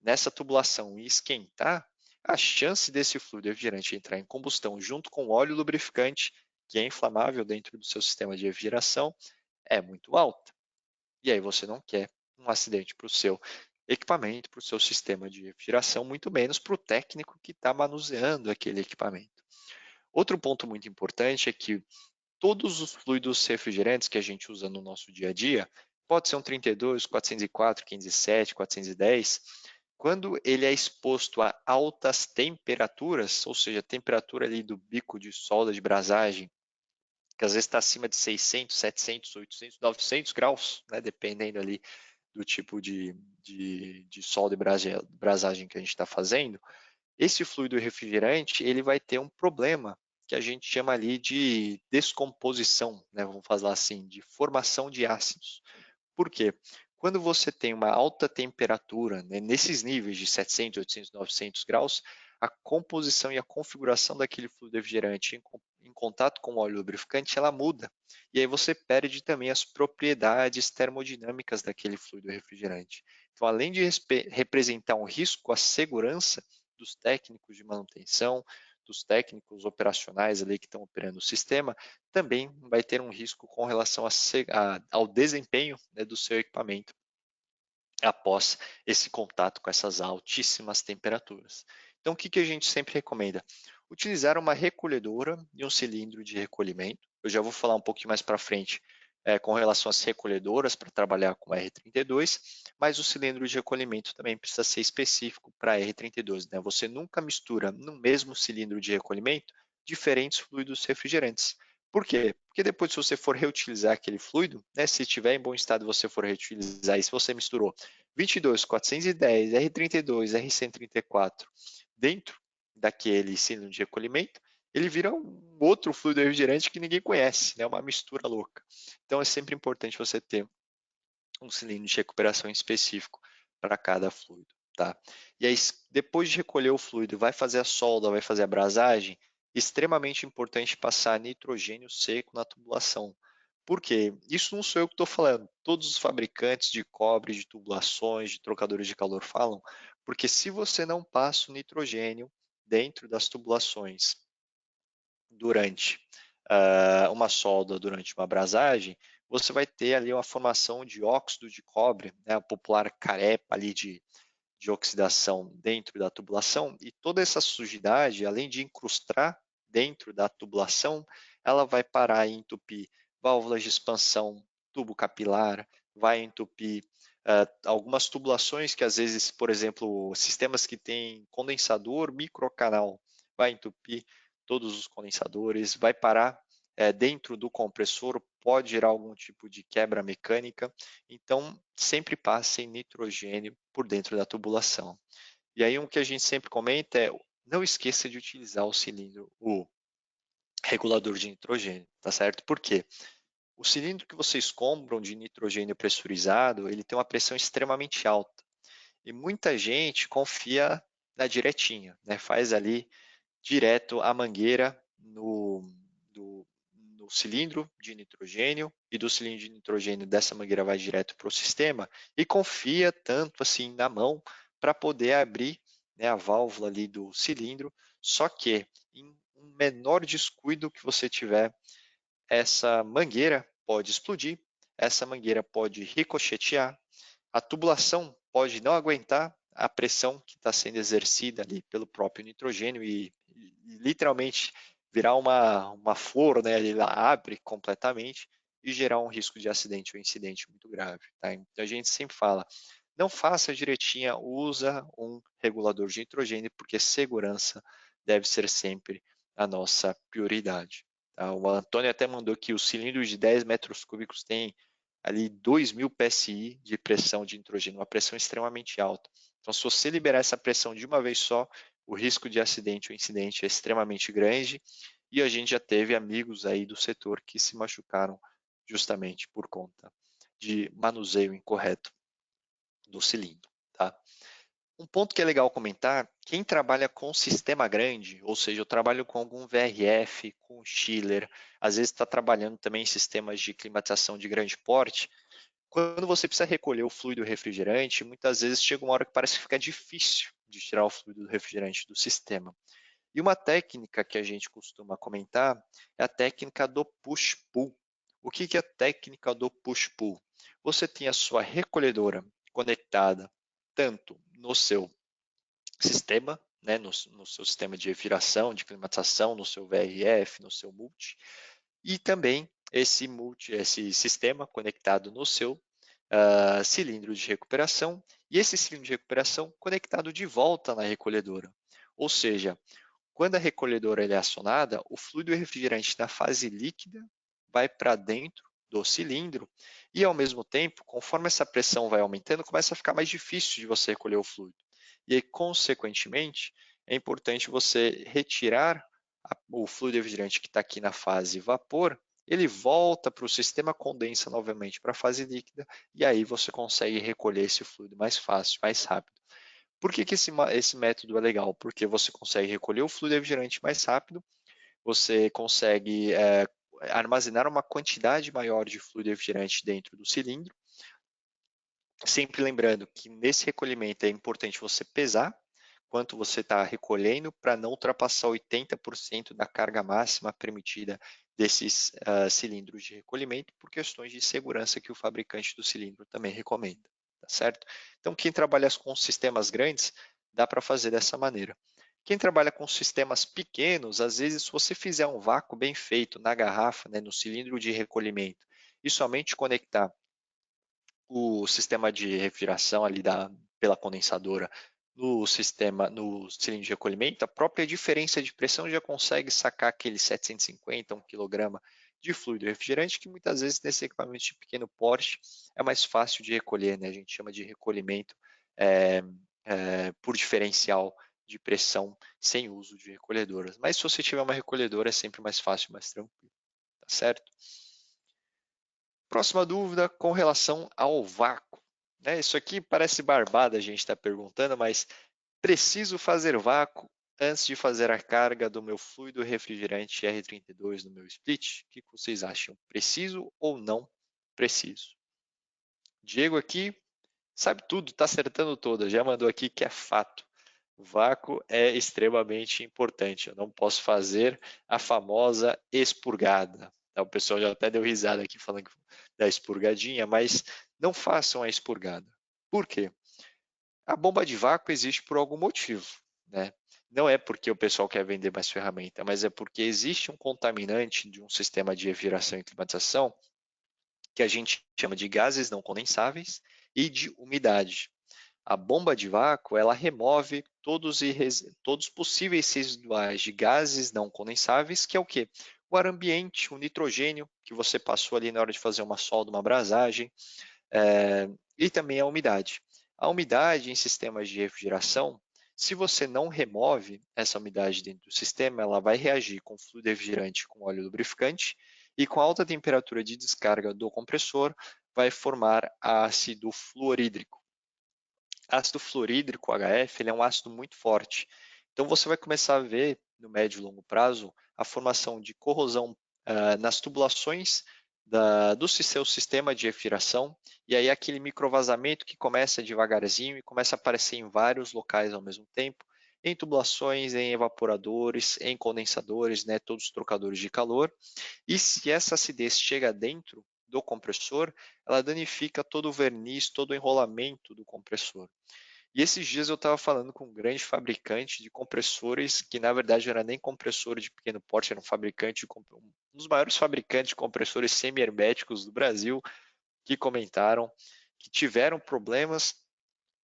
nessa tubulação e esquentar, a chance desse fluido refrigerante entrar em combustão junto com o óleo lubrificante, que é inflamável dentro do seu sistema de refrigeração, é muito alta. E aí você não quer um acidente para o seu equipamento, para o seu sistema de refrigeração, muito menos para o técnico que está manuseando aquele equipamento. Outro ponto muito importante é que todos os fluidos refrigerantes que a gente usa no nosso dia a dia, pode ser um 32, 404, 507, 410, quando ele é exposto a altas temperaturas, ou seja, a temperatura ali do bico de solda de brasagem que às vezes está acima de 600, 700, 800, 900 graus, né, dependendo ali do tipo de solda e brasagem que a gente está fazendo, esse fluido refrigerante ele vai ter um problema que a gente chama ali de descomposição, né, vamos falar assim, de formação de ácidos. Por quê? Quando você tem uma alta temperatura, né, nesses níveis de 700, 800, 900 graus, a composição e a configuração daquele fluido refrigerante em contato com o óleo lubrificante, ela muda. E aí você perde também as propriedades termodinâmicas daquele fluido refrigerante. Então, além de representar um risco à segurança dos técnicos de manutenção, dos técnicos operacionais ali que estão operando o sistema, também vai ter um risco com relação ao desempenho, né, do seu equipamento após esse contato com essas altíssimas temperaturas. Então, o que a gente sempre recomenda? Utilizar uma recolhedora e um cilindro de recolhimento. Eu já vou falar um pouquinho mais para frente com relação às recolhedoras para trabalhar com R32, mas o cilindro de recolhimento também precisa ser específico para R32. Né? Você nunca mistura no mesmo cilindro de recolhimento diferentes fluidos refrigerantes. Por quê? Porque depois, se você for reutilizar aquele fluido, né, se estiver em bom estado você for reutilizar, e se você misturou 22, 410, R32, R134 dentro daquele cilindro de recolhimento, ele vira um outro fluido refrigerante que ninguém conhece, né? Uma mistura louca. Então é sempre importante você ter um cilindro de recuperação específico para cada fluido. Tá? E aí, depois de recolher o fluido, vai fazer a solda, vai fazer a brasagem, extremamente importante passar nitrogênio seco na tubulação. Por quê? Isso não sou eu que estou falando, todos os fabricantes de cobre, de tubulações, de trocadores de calor falam, porque se você não passa o nitrogênio dentro das tubulações durante uma solda, durante uma brasagem, você vai ter ali uma formação de óxido de cobre, né, a popular carepa ali de oxidação dentro da tubulação, e toda essa sujidade, além de incrustar dentro da tubulação, ela vai parar e entupir válvulas de expansão, tubo capilar, vai entupir algumas tubulações que às vezes, por exemplo, sistemas que têm condensador, microcanal, vai entupir todos os condensadores, vai parar dentro do compressor, pode gerar algum tipo de quebra mecânica, então sempre passem nitrogênio por dentro da tubulação. E aí o que a gente sempre comenta é, não esqueça de utilizar o cilindro, o regulador de nitrogênio, tá certo? Por quê? O cilindro que vocês compram de nitrogênio pressurizado, ele tem uma pressão extremamente alta. E muita gente confia na diretinha, né? Faz ali direto a mangueira no cilindro de nitrogênio e do cilindro de nitrogênio dessa mangueira vai direto para o sistema e confia tanto assim na mão para poder abrir, né, a válvula ali do cilindro, só que em um menor descuido que você tiver, essa mangueira pode explodir, essa mangueira pode ricochetear, a tubulação pode não aguentar a pressão que está sendo exercida ali pelo próprio nitrogênio e literalmente virar uma flor, né? Ele abre completamente e gerar um risco de acidente ou incidente muito grave. Tá? Então a gente sempre fala, não faça direitinha, usa um regulador de nitrogênio, porque segurança deve ser sempre a nossa prioridade. Tá? O Antônio até mandou que os cilindros de 10 metros cúbicos têm ali 2.000 psi de pressão de nitrogênio, uma pressão extremamente alta. Então, se você liberar essa pressão de uma vez só, o risco de acidente ou incidente é extremamente grande e a gente já teve amigos aí do setor que se machucaram justamente por conta de manuseio incorreto do cilindro. Tá? Um ponto que é legal comentar, quem trabalha com sistema grande, ou seja, eu trabalho com algum VRF, com chiller, às vezes está trabalhando também em sistemas de climatização de grande porte, quando você precisa recolher o fluido refrigerante, muitas vezes chega uma hora que parece que fica difícil de tirar o fluido refrigerante do sistema. E uma técnica que a gente costuma comentar é a técnica do push-pull. O que é a técnica do push-pull? Você tem a sua recolhedora conectada tanto no seu sistema, né, no seu sistema de refrigeração, de climatização, no seu VRF, no seu multi, e também esse sistema conectado no seu cilindro de recuperação e esse cilindro de recuperação conectado de volta na recolhedora. Ou seja, quando a recolhedora é acionada, o fluido refrigerante na fase líquida vai para dentro do cilindro e, ao mesmo tempo, conforme essa pressão vai aumentando, começa a ficar mais difícil de você recolher o fluido. E aí, consequentemente, é importante você retirar o fluido refrigerante que está aqui na fase vapor, ele volta para o sistema, condensa novamente para a fase líquida, e aí você consegue recolher esse fluido mais fácil, mais rápido. Por que esse método é legal? Porque você consegue recolher o fluido refrigerante mais rápido, você consegue armazenar uma quantidade maior de fluido refrigerante dentro do cilindro, sempre lembrando que nesse recolhimento é importante você pesar quanto você está recolhendo para não ultrapassar 80% da carga máxima permitida desses cilindros de recolhimento, por questões de segurança que o fabricante do cilindro também recomenda, tá certo? Então, quem trabalha com sistemas grandes, dá para fazer dessa maneira. Quem trabalha com sistemas pequenos, às vezes, se você fizer um vácuo bem feito na garrafa, né, no cilindro de recolhimento, e somente conectar o sistema de refrigeração ali pela condensadora no cilindro de recolhimento, a própria diferença de pressão já consegue sacar aquele 750, 1 kg de fluido refrigerante, que muitas vezes nesse equipamento de pequeno porte é mais fácil de recolher, né? A gente chama de recolhimento por diferencial de pressão sem uso de recolhedoras. Mas se você tiver uma recolhedora é sempre mais fácil, mais tranquilo, tá certo? Próxima dúvida com relação ao vácuo. Isso aqui parece barbada a gente está perguntando, mas preciso fazer vácuo antes de fazer a carga do meu fluido refrigerante R32 no meu split? O que vocês acham? Preciso ou não preciso? Diego aqui sabe tudo, está acertando todas, já mandou aqui que é fato. O vácuo é extremamente importante. Eu não posso fazer a famosa expurgada. O pessoal já até deu risada aqui falando da expurgadinha, mas não façam a expurgada. Por quê? A bomba de vácuo existe por algum motivo, né? Não é porque o pessoal quer vender mais ferramenta, mas é porque existe um contaminante de um sistema de refrigeração e climatização que a gente chama de gases não condensáveis e de umidade. A bomba de vácuo ela remove todos os possíveis residuais de gases não condensáveis, que é o quê? O ar ambiente, o nitrogênio que você passou ali na hora de fazer uma solda, uma abrasagem, e também a umidade. A umidade em sistemas de refrigeração, se você não remove essa umidade dentro do sistema, ela vai reagir com fluido refrigerante com óleo lubrificante e com alta temperatura de descarga do compressor vai formar ácido fluorídrico. Ácido fluorídrico, HF, ele é um ácido muito forte. Então, você vai começar a ver, no médio e longo prazo, a formação de corrosão nas tubulações do seu sistema de refrigeração, e aí aquele microvazamento que começa devagarzinho e começa a aparecer em vários locais ao mesmo tempo, em tubulações, em evaporadores, em condensadores, né, todos os trocadores de calor. E se essa acidez chega dentro do compressor, ela danifica todo o verniz, todo o enrolamento do compressor. E esses dias eu estava falando com um grande fabricante de compressores, que na verdade não era nem compressor de pequeno porte, era um dos maiores fabricantes de compressores semi-herméticos do Brasil, que comentaram que tiveram problemas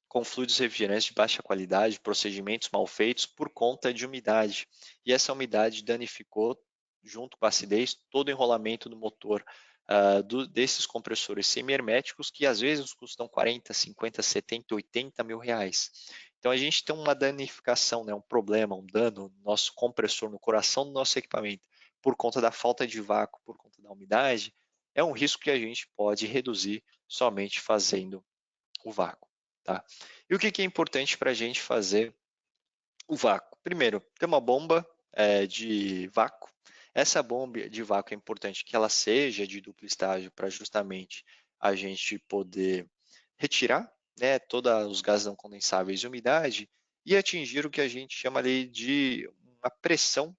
com fluidos refrigerantes de baixa qualidade, procedimentos mal feitos por conta de umidade. E essa umidade danificou, junto com a acidez, todo o enrolamento do motor desses compressores semi-herméticos, que às vezes custam 40, 50, 70, 80 mil reais. Então a gente tem uma danificação, né, um problema, um dano no nosso compressor, no coração do nosso equipamento, por conta da falta de vácuo, por conta da umidade, é um risco que a gente pode reduzir somente fazendo o vácuo. Tá? E o que é importante para a gente fazer o vácuo? Primeiro, ter uma bomba de vácuo. Essa bomba de vácuo é importante que ela seja de duplo estágio para justamente a gente poder retirar, né, todos os gases não condensáveis e umidade e atingir o que a gente chama ali de uma pressão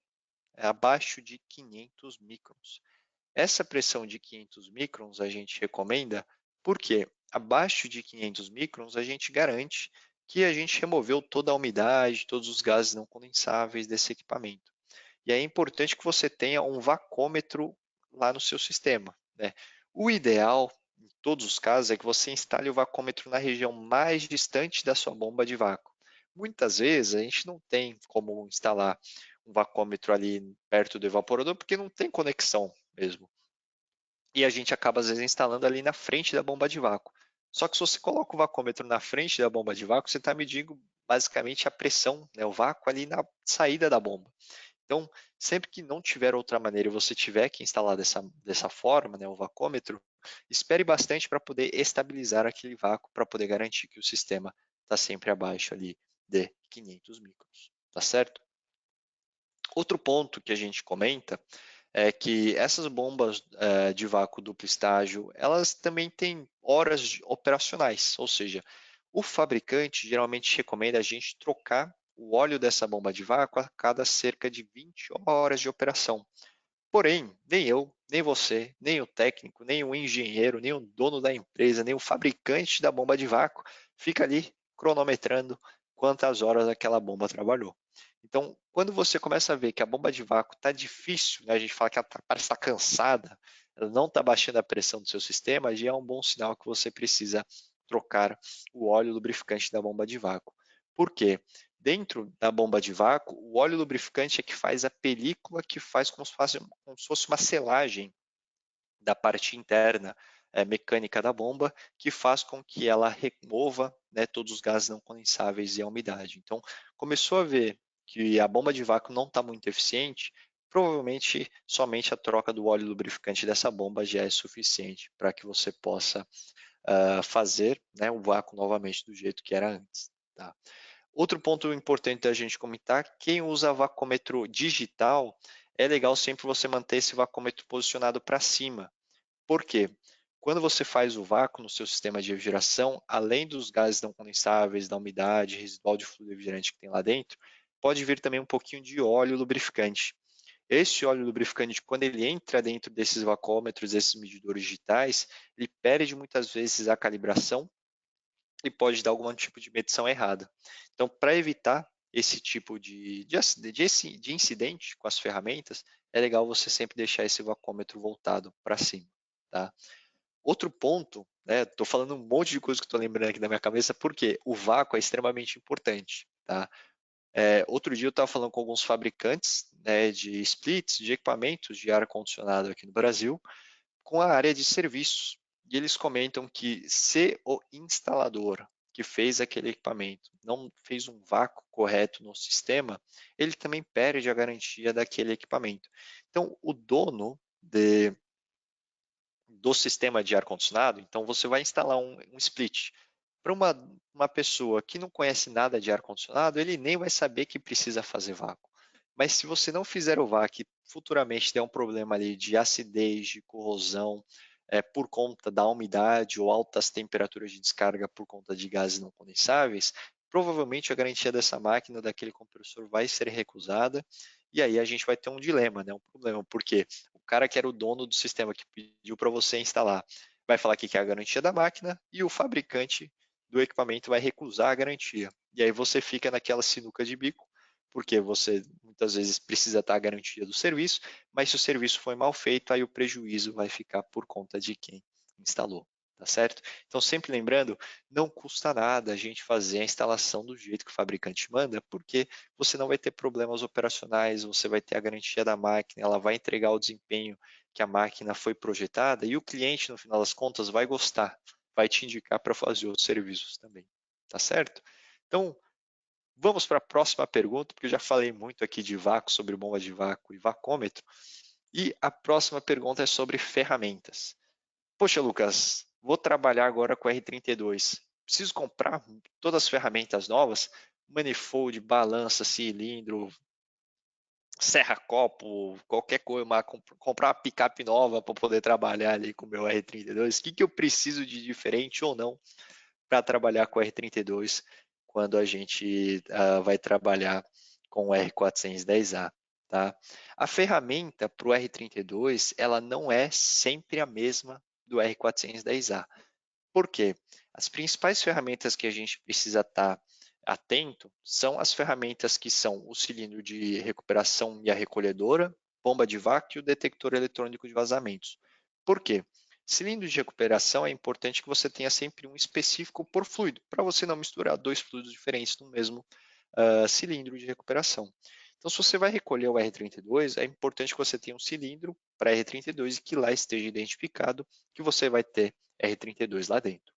abaixo de 500 microns. Essa pressão de 500 microns a gente recomenda porque abaixo de 500 microns a gente garante que a gente removeu toda a umidade, todos os gases não condensáveis desse equipamento. E é importante que você tenha um vacômetro lá no seu sistema, né? O ideal, em todos os casos, é que você instale o vacômetro na região mais distante da sua bomba de vácuo. Muitas vezes a gente não tem como instalar um vacômetro ali perto do evaporador porque não tem conexão mesmo. e a gente acaba, às vezes, instalando ali na frente da bomba de vácuo. Só que se você coloca o vacômetro na frente da bomba de vácuo, você está medindo basicamente a pressão, né, o vácuo ali na saída da bomba. Então, sempre que não tiver outra maneira e você tiver que instalar dessa forma, né, o vacômetro, espere bastante para poder estabilizar aquele vácuo, para poder garantir que o sistema está sempre abaixo ali de 500 microns, tá certo? Outro ponto que a gente comenta é que essas bombas de vácuo duplo estágio, elas também têm horas operacionais, ou seja, o fabricante geralmente recomenda a gente trocar o óleo dessa bomba de vácuo a cada cerca de 20 horas de operação. Porém, nem eu, nem você, nem o técnico, nem o engenheiro, nem o dono da empresa, nem o fabricante da bomba de vácuo fica ali cronometrando quantas horas aquela bomba trabalhou. Então, quando você começa a ver que a bomba de vácuo está difícil, né, a gente fala que ela parece estar cansada, ela não está baixando a pressão do seu sistema, já é um bom sinal que você precisa trocar o óleo lubrificante da bomba de vácuo. Por quê? Dentro da bomba de vácuo, o óleo lubrificante é que faz a película que faz como se fosse uma selagem da parte interna mecânica da bomba, que faz com que ela remova, né, todos os gases não condensáveis e a umidade. Então, começou a ver que a bomba de vácuo não está muito eficiente, provavelmente somente a troca do óleo lubrificante dessa bomba já é suficiente para que você possa fazer, né, o vácuo novamente do jeito que era antes. Tá? Outro ponto importante da gente comentar, quem usa vacômetro digital, é legal sempre você manter esse vacômetro posicionado para cima. Por quê? Quando você faz o vácuo no seu sistema de refrigeração, além dos gases não condensáveis, da umidade residual de fluido refrigerante que tem lá dentro, pode vir também um pouquinho de óleo lubrificante. Esse óleo lubrificante, quando ele entra dentro desses vacômetros, desses medidores digitais, ele perde muitas vezes a calibração e pode dar algum tipo de medição errada. Então, para evitar esse tipo de incidente com as ferramentas, é legal você sempre deixar esse vacômetro voltado para cima. Tá? Outro ponto, né, estou falando um monte de coisa que estou lembrando aqui na minha cabeça, porque o vácuo é extremamente importante. Tá? Outro dia eu estava falando com alguns fabricantes, né, de splits, de equipamentos de ar-condicionado aqui no Brasil, com a área de serviços. E eles comentam que se o instalador que fez aquele equipamento não fez um vácuo correto no sistema, ele também perde a garantia daquele equipamento. Então, o dono do sistema de ar-condicionado, então você vai instalar um split. Para uma pessoa que não conhece nada de ar-condicionado, ele nem vai saber que precisa fazer vácuo. Mas se você não fizer o vácuo e futuramente der um problema ali de acidez, de corrosão, por conta da umidade ou altas temperaturas de descarga por conta de gases não condensáveis, provavelmente a garantia dessa máquina, daquele compressor, vai ser recusada e aí a gente vai ter um dilema, né? Um problema, porque o cara que era o dono do sistema que pediu para você instalar vai falar que quer a garantia da máquina e o fabricante do equipamento vai recusar a garantia. E aí você fica naquela sinuca de bico, porque você muitas vezes precisa estar a garantia do serviço, mas se o serviço foi mal feito, aí o prejuízo vai ficar por conta de quem instalou, tá certo? Então, sempre lembrando, não custa nada a gente fazer a instalação do jeito que o fabricante manda, porque você não vai ter problemas operacionais, você vai ter a garantia da máquina, ela vai entregar o desempenho que a máquina foi projetada e o cliente, no final das contas, vai gostar, vai te indicar para fazer outros serviços também, tá certo? Então, vamos para a próxima pergunta, porque eu já falei muito aqui de vácuo, sobre bomba de vácuo e vacômetro. E a próxima pergunta é sobre ferramentas. Poxa, Lucas, vou trabalhar agora com R32. Preciso comprar todas as ferramentas novas? Manifold, balança, cilindro, serra-copo, qualquer coisa, comprar uma picape nova para poder trabalhar ali com o meu R32. O que eu preciso de diferente ou não para trabalhar com o R32 quando a gente vai trabalhar com o R410A, tá? A ferramenta para o R32, ela não é sempre a mesma do R410A. Por quê? As principais ferramentas que a gente precisa estar atento são as ferramentas que são o cilindro de recuperação e a recolhedora, bomba de vácuo e o detector eletrônico de vazamentos. Por quê? Cilindro de recuperação é importante que você tenha sempre um específico por fluido, para você não misturar dois fluidos diferentes no mesmo cilindro de recuperação. Então, se você vai recolher o R32, é importante que você tenha um cilindro para R32 e que lá esteja identificado que você vai ter R32 lá dentro.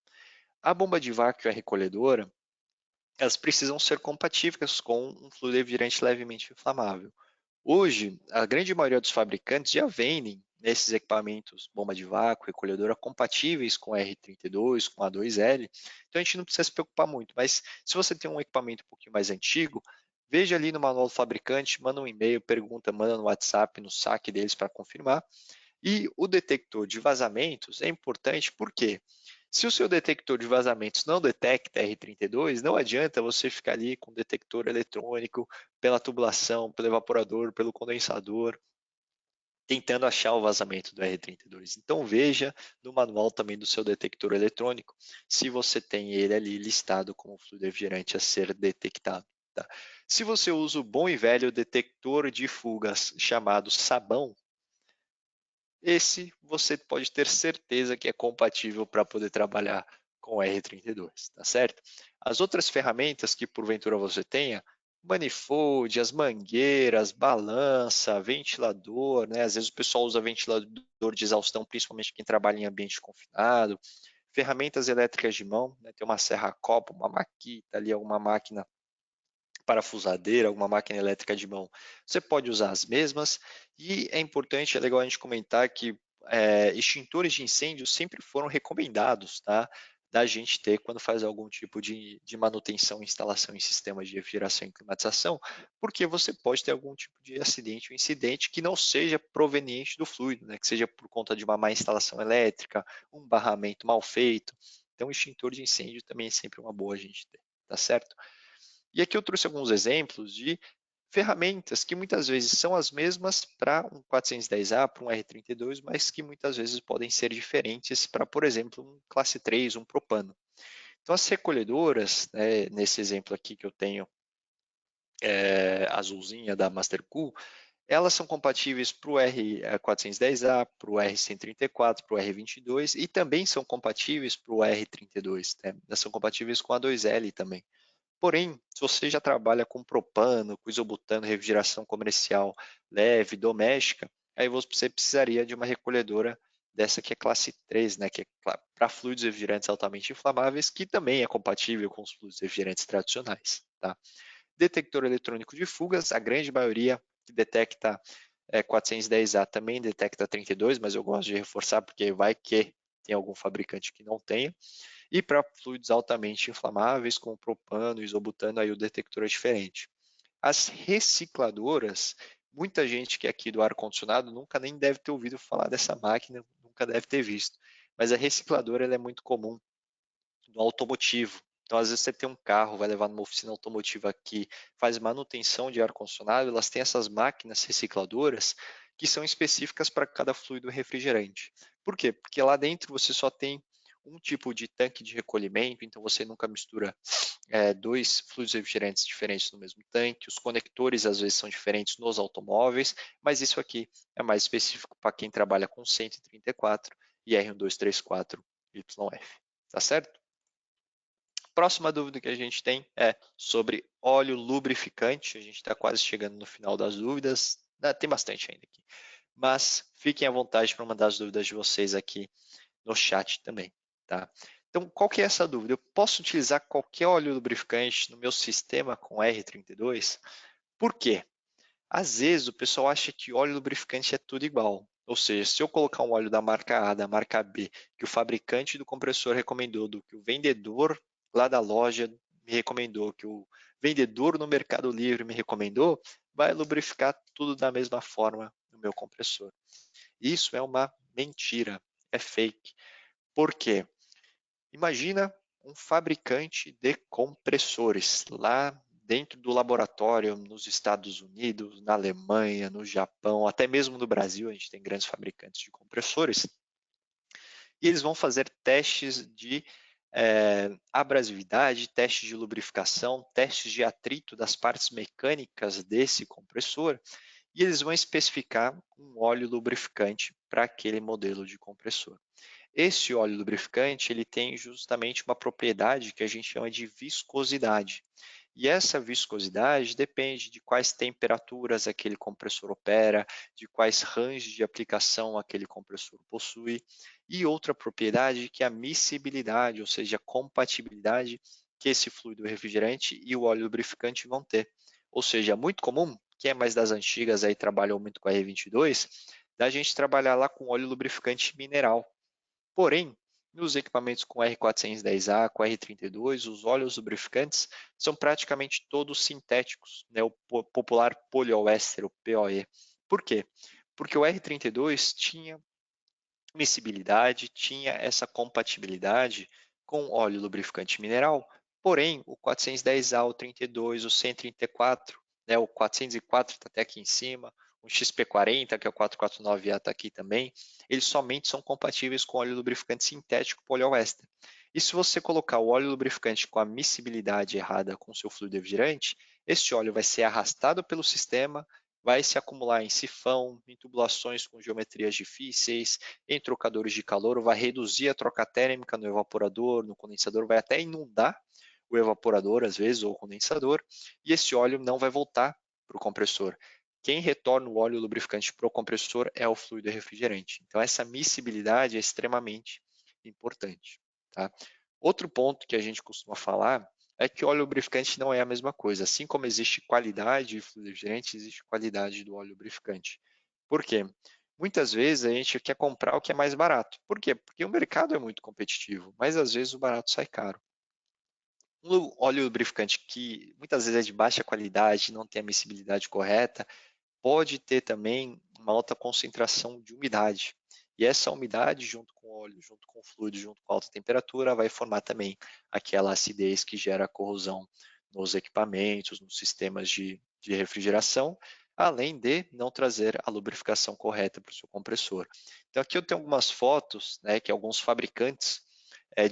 A bomba de vácuo e a recolhedora, elas precisam ser compatíveis com um fluido refrigerante levemente inflamável. Hoje, a grande maioria dos fabricantes já vendem esses equipamentos, bomba de vácuo, recolhedora, compatíveis com R32, com A2L, então a gente não precisa se preocupar muito, mas se você tem um equipamento um pouquinho mais antigo, veja ali no manual do fabricante, manda um e-mail, pergunta, manda no WhatsApp, no saque deles para confirmar. E o detector de vazamentos é importante porque se o seu detector de vazamentos não detecta R32, não adianta você ficar ali com o detector eletrônico pela tubulação, pelo evaporador, pelo condensador, tentando achar o vazamento do R32. Então veja no manual também do seu detector eletrônico se você tem ele ali listado como fluido refrigerante a ser detectado. Tá? Se você usa o bom e velho detector de fugas chamado sabão, esse você pode ter certeza que é compatível para poder trabalhar com o R32, tá certo? As outras ferramentas que porventura você tenha, manifold, as mangueiras, balança, ventilador, né? Às vezes o pessoal usa ventilador de exaustão, principalmente quem trabalha em ambiente confinado, ferramentas elétricas de mão, né? Tem uma serra-copo, uma maquita ali, alguma máquina parafusadeira, alguma máquina elétrica de mão, você pode usar as mesmas. E é importante, é legal a gente comentar que extintores de incêndio sempre foram recomendados, tá? Da gente ter quando faz algum tipo de manutenção, instalação em sistemas de refrigeração e climatização, porque você pode ter algum tipo de acidente ou incidente que não seja proveniente do fluido, né? Que seja por conta de uma má instalação elétrica, um barramento mal feito. Então, extintor de incêndio também é sempre uma boa a gente ter, tá certo? E aqui eu trouxe alguns exemplos de ferramentas que muitas vezes são as mesmas para um 410A, para um R32, mas que muitas vezes podem ser diferentes para, por exemplo, um classe 3, um propano. Então, as recolhedoras, né, nesse exemplo aqui que eu tenho, azulzinha da Mastercool, elas são compatíveis para o R410A, para o R134, para o R22 e também são compatíveis para o R32, né? Elas são compatíveis com a 2L também. Porém, se você já trabalha com propano, com isobutano, refrigeração comercial leve, doméstica, aí você precisaria de uma recolhedora dessa que é classe 3, né, que é para fluidos refrigerantes altamente inflamáveis, que também é compatível com os fluidos refrigerantes tradicionais. Tá? Detector eletrônico de fugas, a grande maioria que detecta 410A também detecta 32, mas eu gosto de reforçar porque vai que tem algum fabricante que não tenha. E para fluidos altamente inflamáveis, como propano, isobutano, aí o detector é diferente. As recicladoras, muita gente que é aqui do ar-condicionado nunca nem deve ter ouvido falar dessa máquina, nunca deve ter visto. Mas a recicladora ela é muito comum no automotivo. Então, às vezes você tem um carro, vai levar numa oficina automotiva que faz manutenção de ar-condicionado, elas têm essas máquinas recicladoras que são específicas para cada fluido refrigerante. Por quê? Porque lá dentro você só tem um tipo de tanque de recolhimento, então você nunca mistura dois fluidos refrigerantes diferentes no mesmo tanque, os conectores às vezes são diferentes nos automóveis, mas isso aqui é mais específico para quem trabalha com 134 e R1234YF, tá certo? Próxima dúvida que a gente tem é sobre óleo lubrificante. A gente está quase chegando no final das dúvidas. Tem bastante ainda aqui. Mas fiquem à vontade para mandar as dúvidas de vocês aqui no chat também. Tá? Então, qual que é essa dúvida? Eu posso utilizar qualquer óleo lubrificante no meu sistema com R32? Por quê? Às vezes o pessoal acha que óleo lubrificante é tudo igual. Ou seja, se eu colocar um óleo da marca A, da marca B, que o fabricante do compressor recomendou, do que o vendedor lá da loja me recomendou, que o vendedor no Mercado Livre me recomendou, vai lubrificar tudo da mesma forma no meu compressor. Isso é uma mentira, é fake. Por quê? Imagina um fabricante de compressores lá dentro do laboratório nos Estados Unidos, na Alemanha, no Japão, até mesmo no Brasil, a gente tem grandes fabricantes de compressores, e eles vão fazer testes de abrasividade, testes de lubrificação, testes de atrito das partes mecânicas desse compressor, e eles vão especificar um óleo lubrificante para aquele modelo de compressor. Esse óleo lubrificante ele tem justamente uma propriedade que a gente chama de viscosidade. E essa viscosidade depende de quais temperaturas aquele compressor opera, de quais ranges de aplicação aquele compressor possui, e outra propriedade que é a miscibilidade, ou seja, a compatibilidade que esse fluido refrigerante e o óleo lubrificante vão ter. Ou seja, é muito comum, quem é mais das antigas aí trabalhou muito com a R22, da gente trabalhar lá com óleo lubrificante mineral. Porém, nos equipamentos com R410A, com R32, os óleos lubrificantes são praticamente todos sintéticos, né? O popular poliéster, o POE. Por quê? Porque o R32 tinha miscibilidade, tinha essa compatibilidade com óleo lubrificante mineral, porém o 410A, o 32, o 134, né, o 404 está até aqui em cima, o XP40, que é o 449A está aqui também, eles somente são compatíveis com óleo lubrificante sintético poliéster. E se você colocar o óleo lubrificante com a miscibilidade errada com o seu fluido refrigerante, este óleo vai ser arrastado pelo sistema, vai se acumular em sifão, em tubulações com geometrias difíceis, em trocadores de calor, vai reduzir a troca térmica no evaporador, no condensador, vai até inundar o evaporador, às vezes, ou o condensador, e esse óleo não vai voltar para o compressor. Quem retorna o óleo lubrificante para o compressor é o fluido refrigerante. Então, essa miscibilidade é extremamente importante. Tá? Outro ponto que a gente costuma falar é que o óleo lubrificante não é a mesma coisa. Assim como existe qualidade de fluido refrigerante, existe qualidade do óleo lubrificante. Por quê? Muitas vezes a gente quer comprar o que é mais barato. Por quê? Porque o mercado é muito competitivo, mas às vezes o barato sai caro. Um óleo lubrificante que muitas vezes é de baixa qualidade, não tem a miscibilidade correta, pode ter também uma alta concentração de umidade. E essa umidade, junto com o óleo, junto com o fluido, junto com a alta temperatura, vai formar também aquela acidez que gera corrosão nos equipamentos, nos sistemas de refrigeração, além de não trazer a lubrificação correta para o seu compressor. Então aqui eu tenho algumas fotos, né, que alguns fabricantes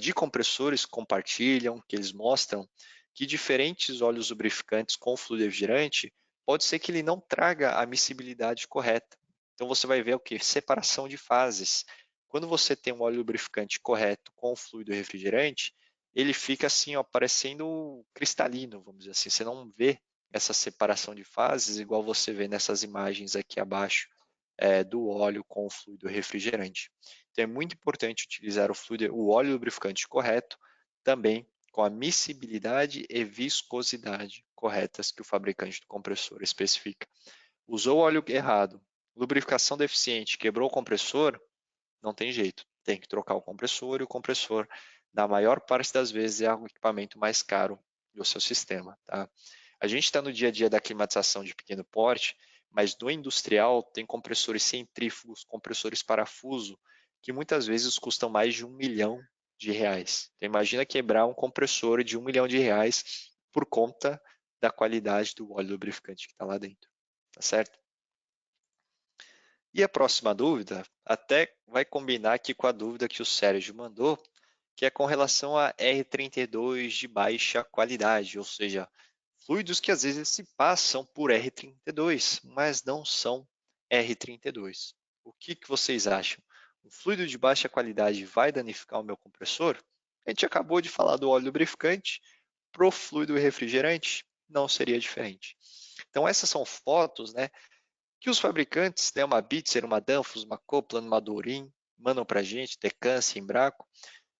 de compressores compartilham, que eles mostram que diferentes óleos lubrificantes com fluido refrigerante pode ser que ele não traga a miscibilidade correta. Então você vai ver o que? Separação de fases. Quando você tem um óleo lubrificante correto com o fluido refrigerante, ele fica assim, ó, parecendo cristalino, vamos dizer assim. Você não vê essa separação de fases igual você vê nessas imagens aqui abaixo do óleo com o fluido refrigerante. Então é muito importante utilizar o óleo lubrificante correto, também com a miscibilidade e viscosidade corretas que o fabricante do compressor especifica. Usou o óleo errado, lubrificação deficiente, quebrou o compressor, não tem jeito, tem que trocar o compressor, e o compressor, na maior parte das vezes, é o equipamento mais caro do seu sistema. Tá? A gente está no dia a dia da climatização de pequeno porte, mas no industrial tem compressores centrífugos, compressores parafuso, que muitas vezes custam mais de R$ 1 milhão. Então, imagina quebrar um compressor de R$ 1 milhão por conta da qualidade do óleo lubrificante que está lá dentro. Tá certo? E a próxima dúvida até vai combinar aqui com a dúvida que o Sérgio mandou, que é com relação a R32 de baixa qualidade, ou seja, fluidos que às vezes se passam por R32, mas não são R32. O que vocês acham? O fluido de baixa qualidade vai danificar o meu compressor? A gente acabou de falar do óleo lubrificante, para o fluido refrigerante não seria diferente. Então essas são fotos, né, que os fabricantes, né, uma Bitzer, uma Danfoss, uma Copland, uma Dorin, mandam para a gente, Tecance, Embraco,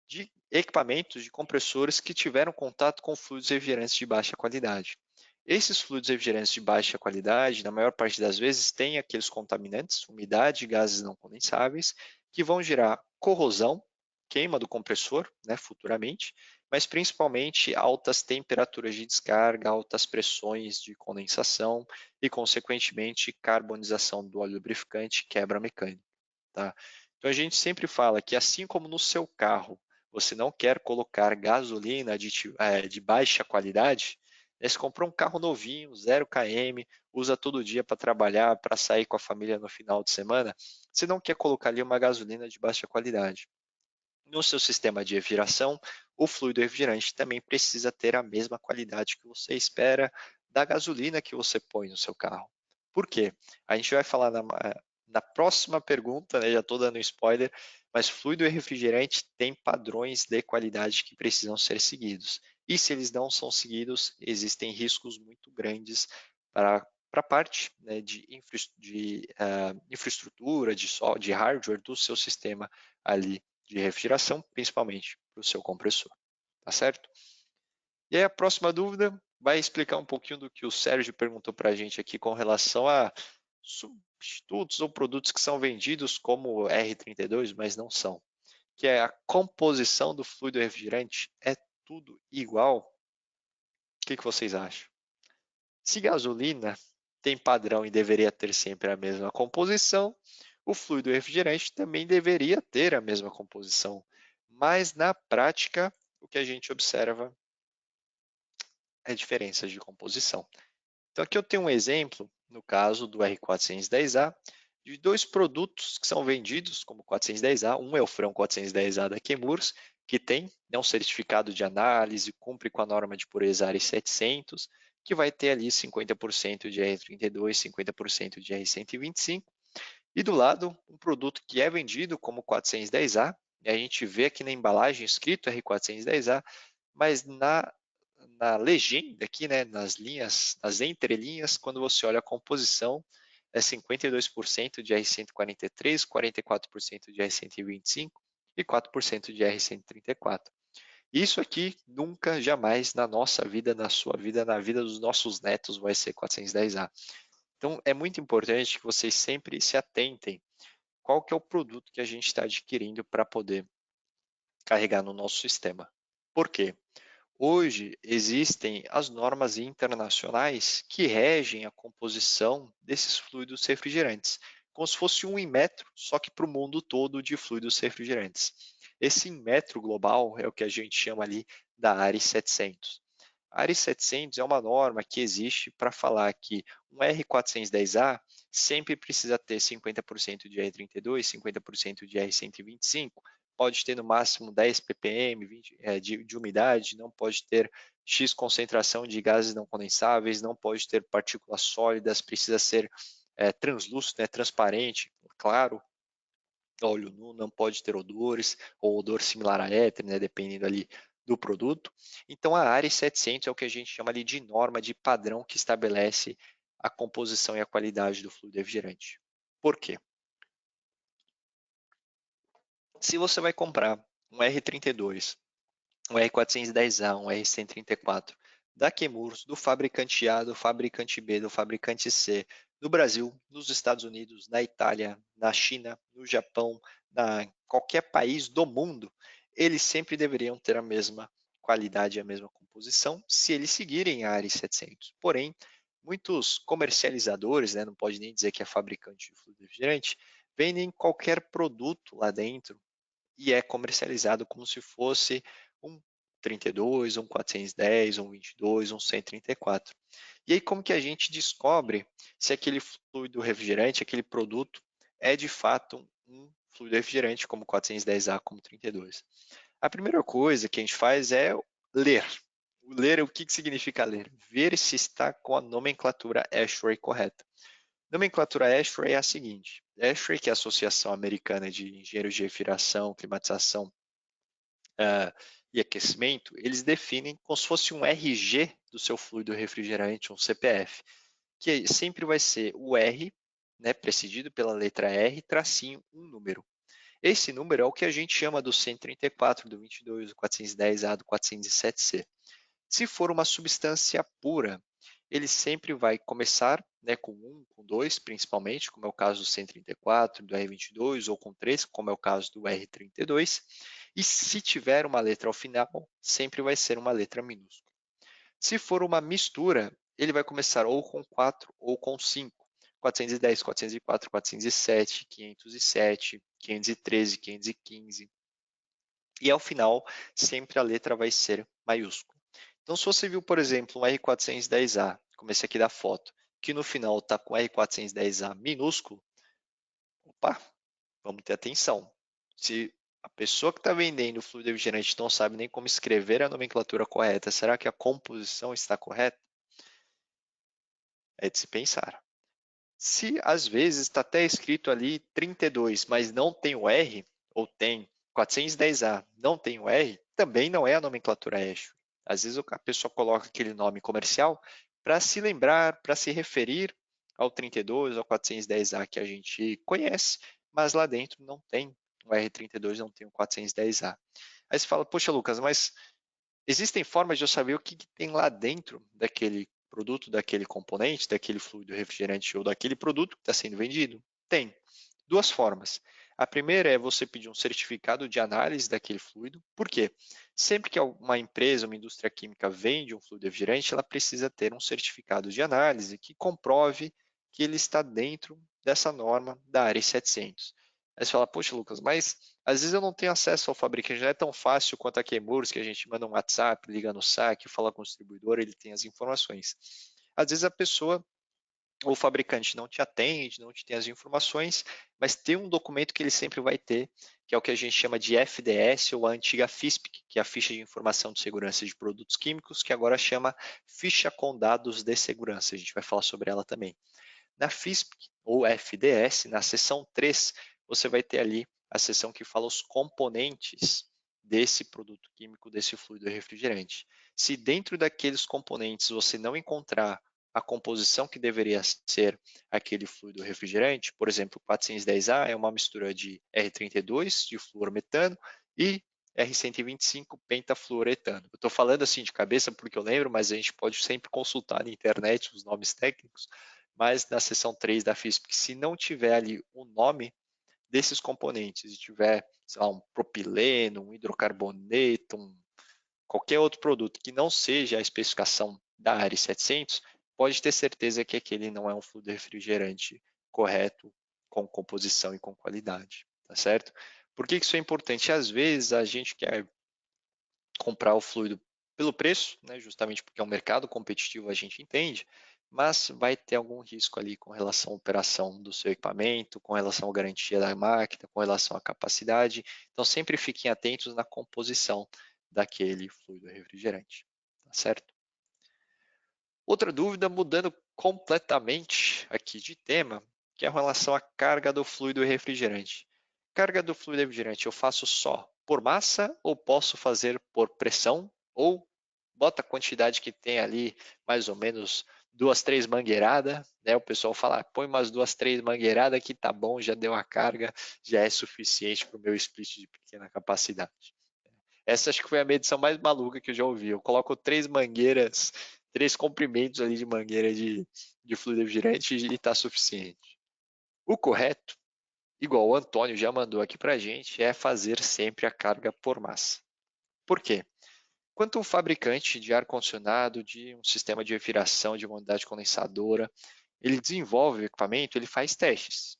de equipamentos de compressores que tiveram contato com fluidos refrigerantes de baixa qualidade. Esses fluidos refrigerantes de baixa qualidade, na maior parte das vezes, têm aqueles contaminantes, umidade e gases não condensáveis, que vão gerar corrosão, queima do compressor, né, futuramente, mas principalmente altas temperaturas de descarga, altas pressões de condensação e, consequentemente, carbonização do óleo lubrificante, quebra mecânica. Tá? Então a gente sempre fala que, assim como no seu carro, você não quer colocar gasolina de baixa qualidade, né? Você comprou um carro novinho, 0 km, usa todo dia para trabalhar, para sair com a família no final de semana, você não quer colocar ali uma gasolina de baixa qualidade. No seu sistema de refrigeração, o fluido refrigerante também precisa ter a mesma qualidade que você espera da gasolina que você põe no seu carro. Por quê? A gente vai falar na próxima pergunta, né? Já estou dando spoiler, mas fluido e refrigerante tem padrões de qualidade que precisam ser seguidos. e se eles não são seguidos, existem riscos muito grandes para a parte, né, de infraestrutura, de hardware do seu sistema ali de refrigeração, principalmente para o seu compressor, tá certo? E aí a próxima dúvida vai explicar um pouquinho do que o Sérgio perguntou para a gente aqui com relação a substitutos ou produtos que são vendidos como R32, mas não são, que é a composição do fluido refrigerante. É tudo igual? O que vocês acham? Se gasolina tem padrão e deveria ter sempre a mesma composição, o fluido refrigerante também deveria ter a mesma composição. Mas na prática, o que a gente observa é diferenças de composição. Então aqui eu tenho um exemplo, no caso do R410A, de dois produtos que são vendidos como 410A. Um é o Frão 410A da Chemours, que tem um certificado de análise, cumpre com a norma de pureza ARI 700, que vai ter ali 50% de R32, 50% de R125. E do lado, um produto que é vendido como 410A, e a gente vê aqui na embalagem escrito R410A, mas na legenda aqui, né, nas linhas, nas entrelinhas, quando você olha a composição, é 52% de R143, 44% de R125 e 4% de R134. Isso aqui nunca, jamais na nossa vida, na sua vida, na vida dos nossos netos vai ser 410A. Então é muito importante que vocês sempre se atentem qual que é o produto que a gente está adquirindo para poder carregar no nosso sistema. Por quê? Hoje existem as normas internacionais que regem a composição desses fluidos refrigerantes, como se fosse um Inmetro, só que para o mundo todo de fluidos refrigerantes. Esse Inmetro global é o que a gente chama ali da ARI 700. A ARI 700 é uma norma que existe para falar que um R410A sempre precisa ter 50% de R32, 50% de R125, pode ter no máximo 10 ppm de umidade, não pode ter X concentração de gases não condensáveis, não pode ter partículas sólidas, precisa ser translúcido, né, transparente, claro, óleo nu, não pode ter odores, ou odor similar a éter, né, dependendo ali do produto. Então, a ARI 700 é o que a gente chama ali de norma, de padrão que estabelece a composição e a qualidade do fluido refrigerante. Por quê? Se você vai comprar um R32, um R410A, um R134, da Chemours, do fabricante A, do fabricante B, do fabricante C, no Brasil, nos Estados Unidos, na Itália, na China, no Japão, na qualquer país do mundo, eles sempre deveriam ter a mesma qualidade e a mesma composição, se eles seguirem a ARI 700. Porém, muitos comercializadores, né, não pode nem dizer que é fabricante de fluido refrigerante, vendem qualquer produto lá dentro e é comercializado como se fosse um 32, um 410, um 22, um 134. E aí como que a gente descobre se aquele fluido refrigerante, aquele produto é de fato um fluido refrigerante como 410A, como 32? A primeira coisa que a gente faz é ler. Ler, o que significa ler? Ver se está com a nomenclatura ASHRAE correta. Nomenclatura ASHRAE é a seguinte: ASHRAE, que é a Associação Americana de Engenheiros de Refrigeração, Climatização e Aquecimento, eles definem como se fosse um RG do seu fluido refrigerante, um CPF, que sempre vai ser o R, né, precedido pela letra R, tracinho, um número. Esse número é o que a gente chama do 134, do 22, do 410A, do 407C. Se for uma substância pura, ele sempre vai começar, né, com 1, com 2, principalmente, como é o caso do 134, do R22, ou com 3, como é o caso do R32. E se tiver uma letra ao final, sempre vai ser uma letra minúscula. Se for uma mistura, ele vai começar ou com 4 ou com 5. 410, 404, 407, 507, 513, 515. E ao final, sempre a letra vai ser maiúscula. Então, se você viu, por exemplo, um R410A, como esse aqui da foto, que no final está com R410A minúsculo, opa, vamos ter atenção. Se a pessoa que está vendendo o fluido refrigerante não sabe nem como escrever a nomenclatura correta, será que a composição está correta? É de se pensar. Se às vezes está até escrito ali 32, mas não tem o R, ou tem 410A, não tem o R, também não é a nomenclatura ASHRAE. Às vezes a pessoa coloca aquele nome comercial para se lembrar, para se referir ao 32, ao 410A que a gente conhece, mas lá dentro não tem o R32, não tem o 410A. Aí você fala, poxa, Lucas, mas existem formas de eu saber o que tem lá dentro daquele produto, daquele componente, daquele fluido refrigerante ou daquele produto que está sendo vendido? Tem. Duas formas. A primeira é você pedir um certificado de análise daquele fluido. Por quê? Sempre que uma empresa, uma indústria química vende um fluido refrigerante, ela precisa ter um certificado de análise que comprove que ele está dentro dessa norma da área 700. Aí você fala, poxa, Lucas, mas às vezes eu não tenho acesso ao fabricante, não é tão fácil quanto a Chemours, que a gente manda um WhatsApp, liga no saque, fala com o distribuidor, ele tem as informações. Às vezes a pessoa ou o fabricante não te atende, não te tem as informações, mas tem um documento que ele sempre vai ter, que é o que a gente chama de FDS, ou a antiga FISP, que é a Ficha de Informação de Segurança de Produtos Químicos, que agora chama Ficha com Dados de Segurança. A gente vai falar sobre ela também. Na FISP, ou FDS, na seção 3, você vai ter ali a seção que fala os componentes desse produto químico, desse fluido refrigerante. Se dentro daqueles componentes você não encontrar a composição que deveria ser aquele fluido refrigerante, por exemplo, o 410A é uma mistura de R32, de fluorometano, e R125 pentafluoretano. Eu estou falando assim de cabeça porque eu lembro, mas a gente pode sempre consultar na internet os nomes técnicos, mas na seção 3 da FISP, se não tiver ali o nome desses componentes e tiver, sei lá, um propileno, um hidrocarboneto, qualquer outro produto que não seja a especificação da área 700, pode ter certeza que aquele não é um fluido refrigerante correto, com composição e com qualidade, tá certo? Por que isso é importante? Às vezes a gente quer comprar o fluido pelo preço, né, justamente porque é um mercado competitivo, a gente entende, mas vai ter algum risco ali com relação à operação do seu equipamento, com relação à garantia da máquina, com relação à capacidade. Então, sempre fiquem atentos na composição daquele fluido refrigerante, tá certo? Outra dúvida, mudando completamente aqui de tema, que é em relação à carga do fluido refrigerante. Carga do fluido refrigerante eu faço só por massa ou posso fazer por pressão? Ou bota a quantidade que tem ali, mais ou menos 2, 3 mangueiradas, né? O pessoal fala, põe umas 2, 3 mangueiradas que tá bom, já deu a carga, já é suficiente para o meu split de pequena capacidade. Essa acho que foi a medição mais maluca que eu já ouvi. Eu coloco 3 mangueiras, 3 comprimentos ali de mangueira de fluido refrigerante e está suficiente. O correto, igual o Antônio já mandou aqui para a gente, é fazer sempre a carga por massa. Por quê? Quanto um fabricante de ar-condicionado, de um sistema de refrigeração, de uma unidade condensadora, ele desenvolve o equipamento, ele faz testes.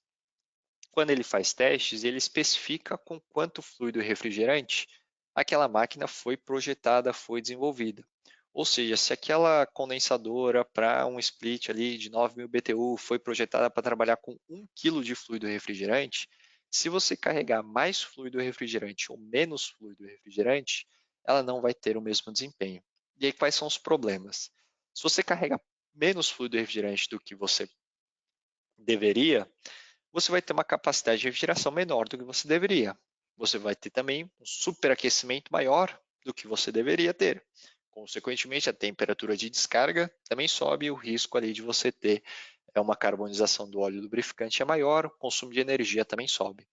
Quando ele faz testes, ele especifica com quanto fluido refrigerante aquela máquina foi projetada, foi desenvolvida. Ou seja, se aquela condensadora para um split ali de 9.000 BTU foi projetada para trabalhar com 1 kg de fluido refrigerante, se você carregar mais fluido refrigerante ou menos fluido refrigerante, ela não vai ter o mesmo desempenho. E aí, quais são os problemas? Se você carrega menos fluido refrigerante do que você deveria, você vai ter uma capacidade de refrigeração menor do que você deveria. Você vai ter também um superaquecimento maior do que você deveria ter. Consequentemente, a temperatura de descarga também sobe e o risco ali de você ter uma carbonização do óleo lubrificante é maior, o consumo de energia também sobe.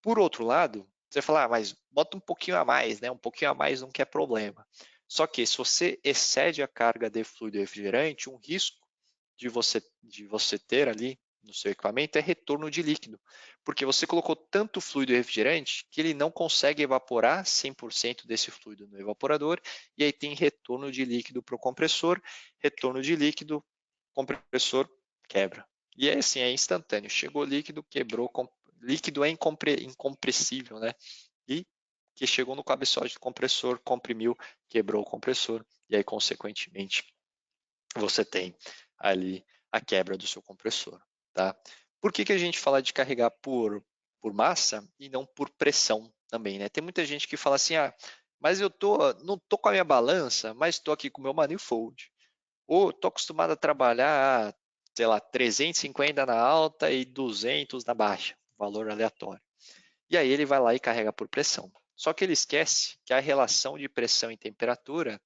Por outro lado, você fala, mas bota um pouquinho a mais, né? Um pouquinho a mais não quer problema. Só que se você excede a carga de fluido refrigerante, um risco de você ter ali no seu equipamento é retorno de líquido, porque você colocou tanto fluido refrigerante que ele não consegue evaporar 100% desse fluido no evaporador, e aí tem retorno de líquido para o compressor, retorno de líquido, compressor quebra. E é assim, é instantâneo, chegou líquido, quebrou, líquido é incompressível, né? E que chegou no cabeçote do compressor, comprimiu, quebrou o compressor, e aí, consequentemente, você tem ali a quebra do seu compressor, tá? Por que a gente fala de carregar por massa e não por pressão também, né? Tem muita gente que fala assim, mas não tô com a minha balança, mas estou aqui com o meu manifold. Ou estou acostumado a trabalhar, sei lá, 350 na alta e 200 na baixa, valor aleatório. E aí ele vai lá e carrega por pressão. Só que ele esquece que a relação de pressão e temperatura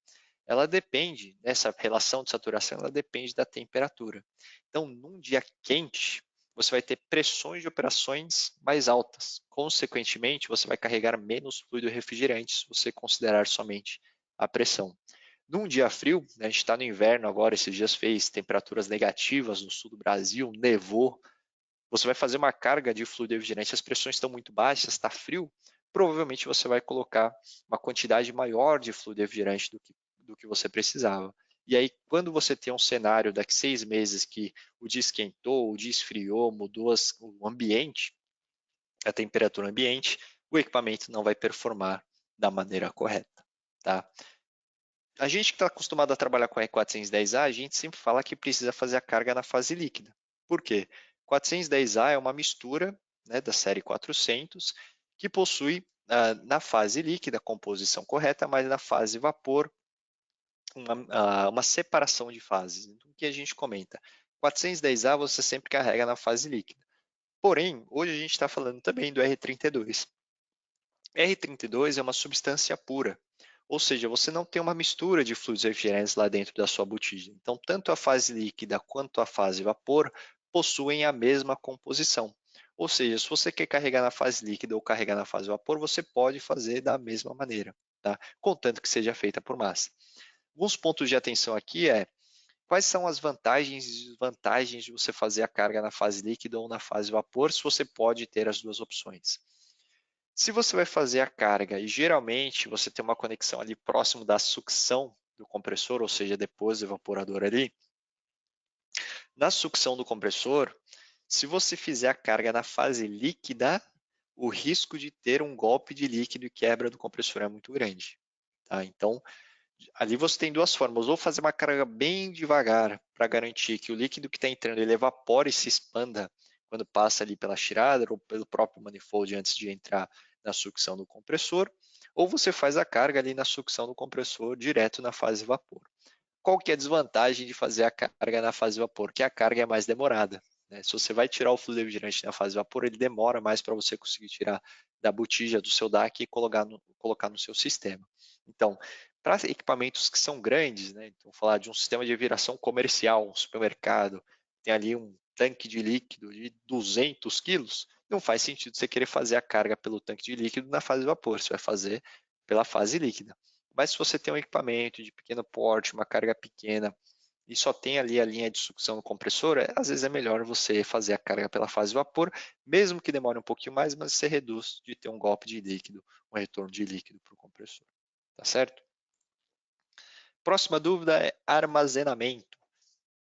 ela depende, essa relação de saturação, ela depende da temperatura. Então, num dia quente, você vai ter pressões de operações mais altas. Consequentemente, você vai carregar menos fluido refrigerante se você considerar somente a pressão. Num dia frio, né, a gente está no inverno agora, esses dias fez temperaturas negativas no sul do Brasil, nevou, você vai fazer uma carga de fluido refrigerante, as pressões estão muito baixas, está frio, provavelmente você vai colocar uma quantidade maior de fluido refrigerante do que você precisava. E aí, quando você tem um cenário daqui 6 meses que o dia esquentou, o dia esfriou, mudou o ambiente, a temperatura ambiente, o equipamento não vai performar da maneira correta. Tá? A gente que está acostumado a trabalhar com R410A, a gente sempre fala que precisa fazer a carga na fase líquida. Por quê? 410A é uma mistura, né, da série 400 que possui na fase líquida a composição correta, mas na fase vapor uma separação de fases. Então, o que a gente comenta? 410A você sempre carrega na fase líquida. Porém, hoje a gente está falando também do R32. R32 é uma substância pura, ou seja, você não tem uma mistura de fluidos refrigerantes lá dentro da sua botija. Então, tanto a fase líquida quanto a fase vapor possuem a mesma composição. Ou seja, se você quer carregar na fase líquida ou carregar na fase vapor, você pode fazer da mesma maneira, tá? Contanto que seja feita por massa. Alguns pontos de atenção aqui quais são as vantagens e desvantagens de você fazer a carga na fase líquida ou na fase vapor, se você pode ter as duas opções. Se você vai fazer a carga e geralmente você tem uma conexão ali próximo da sucção do compressor, ou seja, depois do evaporador ali, na sucção do compressor, se você fizer a carga na fase líquida, o risco de ter um golpe de líquido e quebra do compressor é muito grande. Tá? Então, ali você tem duas formas, ou fazer uma carga bem devagar para garantir que o líquido que está entrando ele evapore e se expanda quando passa ali pela tirada ou pelo próprio manifold antes de entrar na sucção do compressor, ou você faz a carga ali na sucção do compressor direto na fase vapor. Qual que é a desvantagem de fazer a carga na fase vapor? Que a carga é mais demorada. Né? Se você vai tirar o fluido refrigerante na fase vapor, ele demora mais para você conseguir tirar da botija do seu DAC e colocar no seu sistema. Então, para equipamentos que são grandes, né? Então, falar de um sistema de viração comercial, um supermercado, tem ali um tanque de líquido de 200 quilos, não faz sentido você querer fazer a carga pelo tanque de líquido na fase vapor, você vai fazer pela fase líquida. Mas se você tem um equipamento de pequeno porte, uma carga pequena, e só tem ali a linha de sucção no compressor, às vezes é melhor você fazer a carga pela fase vapor, mesmo que demore um pouquinho mais, mas você reduz de ter um golpe de líquido, um retorno de líquido para o compressor. Tá certo? Próxima dúvida é armazenamento.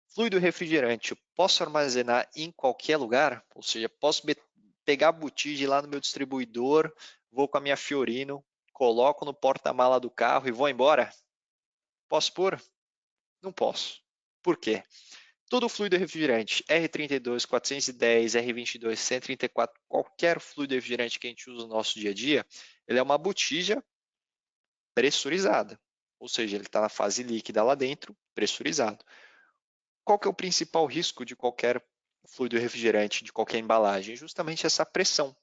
Fluido refrigerante, eu posso armazenar em qualquer lugar? Ou seja, posso pegar a botija e ir lá no meu distribuidor, vou com a minha Fiorino, coloco no porta-mala do carro e vou embora? Posso pôr? Não posso. Por quê? Todo fluido refrigerante, R32, 410, R22, 134, qualquer fluido refrigerante que a gente usa no nosso dia a dia, ele é uma botija pressurizada. Ou seja, ele está na fase líquida lá dentro, pressurizado. Qual que é o principal risco de qualquer fluido refrigerante, de qualquer embalagem? Justamente essa pressão.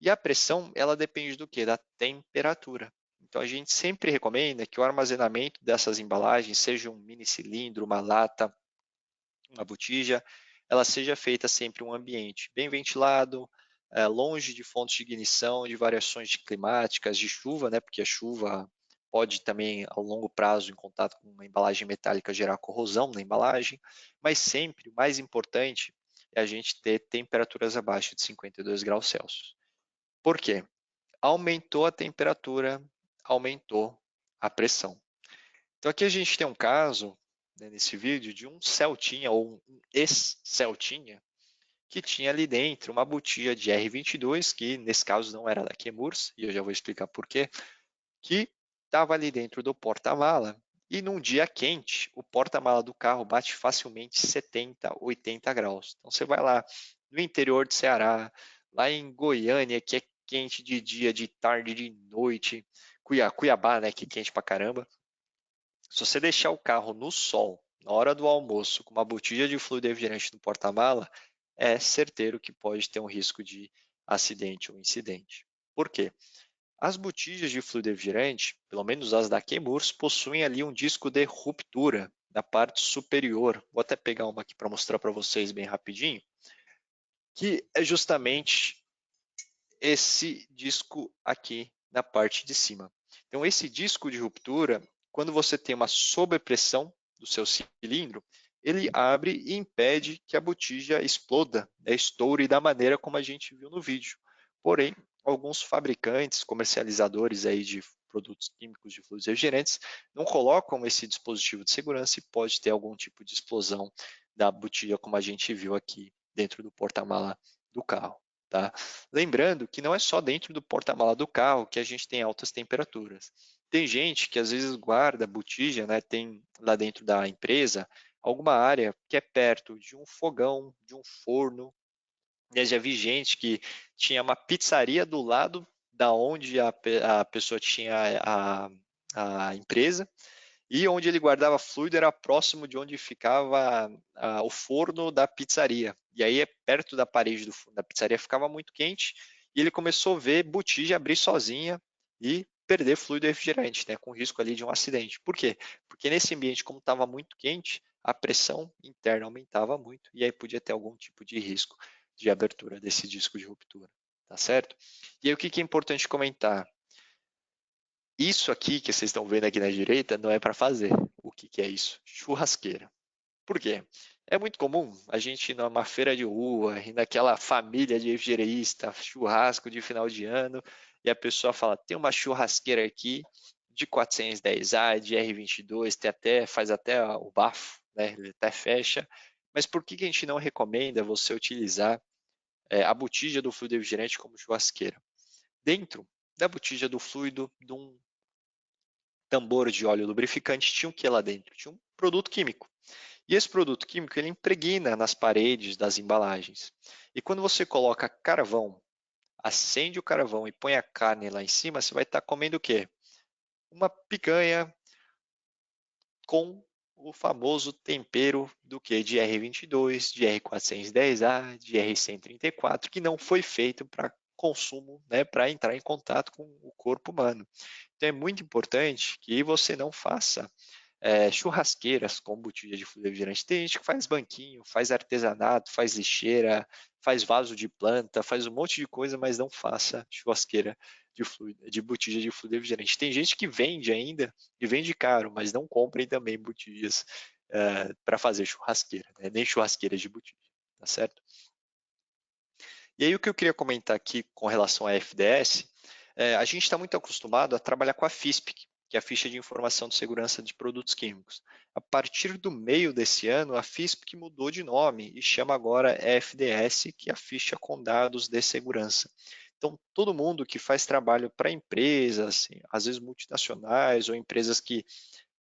E a pressão, ela depende do quê? Da temperatura. Então, a gente sempre recomenda que o armazenamento dessas embalagens, seja um mini cilindro, uma lata, uma botija, ela seja feita sempre em um ambiente bem ventilado, longe de fontes de ignição, de variações climáticas, de chuva, né? Porque a chuva pode também, ao longo prazo, em contato com uma embalagem metálica, gerar corrosão na embalagem, mas sempre, o mais importante, é a gente ter temperaturas abaixo de 52 graus Celsius. Por quê? Aumentou a temperatura, aumentou a pressão. Então aqui a gente tem um caso, né, nesse vídeo, de um Celtinha ou um ex-Celtinha que tinha ali dentro uma botija de R22, que nesse caso não era da Chemours, e eu já vou explicar por quê, que estava ali dentro do porta-mala e num dia quente, o porta-mala do carro bate facilmente 70, 80 graus. Então você vai lá no interior de Ceará, lá em Goiânia, que é quente de dia, de tarde, de noite, Cuiabá, né, que é quente pra caramba. Se você deixar o carro no sol, na hora do almoço, com uma botija de fluido refrigerante no porta-mala, é certeiro que pode ter um risco de acidente ou incidente. Por quê? As botijas de fluido refrigerante, pelo menos as da Chemours, possuem ali um disco de ruptura na parte superior. Vou até pegar uma aqui para mostrar para vocês bem rapidinho, que é justamente esse disco aqui na parte de cima. Então, esse disco de ruptura, quando você tem uma sobrepressão do seu cilindro, ele abre e impede que a botija exploda, né, estoure da maneira como a gente viu no vídeo. Porém, alguns fabricantes, comercializadores aí de produtos químicos de fluidos refrigerantes não colocam esse dispositivo de segurança e pode ter algum tipo de explosão da botija, como a gente viu aqui dentro do porta-mala do carro. Tá? Lembrando que não é só dentro do porta-mala do carro que a gente tem altas temperaturas. Tem gente que às vezes guarda botija, né, tem lá dentro da empresa alguma área que é perto de um fogão, de um forno. Eu já vi gente que tinha uma pizzaria do lado da onde a pessoa tinha a empresa, e onde ele guardava fluido era próximo de onde ficava o forno da pizzaria. E aí, perto da parede da pizzaria, ficava muito quente. E ele começou a ver botija abrir sozinha e perder fluido refrigerante, né, com risco ali de um acidente. Por quê? Porque nesse ambiente, como estava muito quente, a pressão interna aumentava muito e aí podia ter algum tipo de risco de abertura desse disco de ruptura. Tá certo? E aí, o que é importante comentar? Isso aqui que vocês estão vendo aqui na direita não é para fazer. O que é isso? Churrasqueira. Por quê? É muito comum a gente ir numa feira de rua, ir naquela família de refrigerista, churrasco de final de ano, e a pessoa fala, tem uma churrasqueira aqui de 410A, de R22, faz até o bafo, né? Ele até fecha. Mas por que a gente não recomenda você utilizar a botija do fluido refrigerante como churrasqueira? Dentro da botija do fluido, de um tambor de óleo lubrificante, tinha o que lá dentro? Tinha um produto químico. E esse produto químico ele impregna nas paredes das embalagens. E quando você coloca carvão, acende o carvão e põe a carne lá em cima, você vai estar comendo o quê? Uma picanha com o famoso tempero do que? De R22, de R410A, de R134, que não foi feito para consumo, né, para entrar em contato com o corpo humano. Então é muito importante que você não faça churrasqueiras com botija de fluido refrigerante. Tem gente que faz banquinho, faz artesanato, faz lixeira, faz vaso de planta, faz um monte de coisa, mas não faça churrasqueira de botija de fluido refrigerante. Tem gente que vende ainda e vende caro, mas não comprem também botijas para fazer churrasqueira, né? Nem churrasqueiras de botija, tá certo? E aí o que eu queria comentar aqui com relação à FDS, a gente está muito acostumado a trabalhar com a FISP, que é a Ficha de Informação de Segurança de Produtos Químicos. A partir do meio desse ano, a FISP mudou de nome e chama agora FDS, que é a Ficha com Dados de Segurança. Então, todo mundo que faz trabalho para empresas, assim, às vezes multinacionais ou empresas que,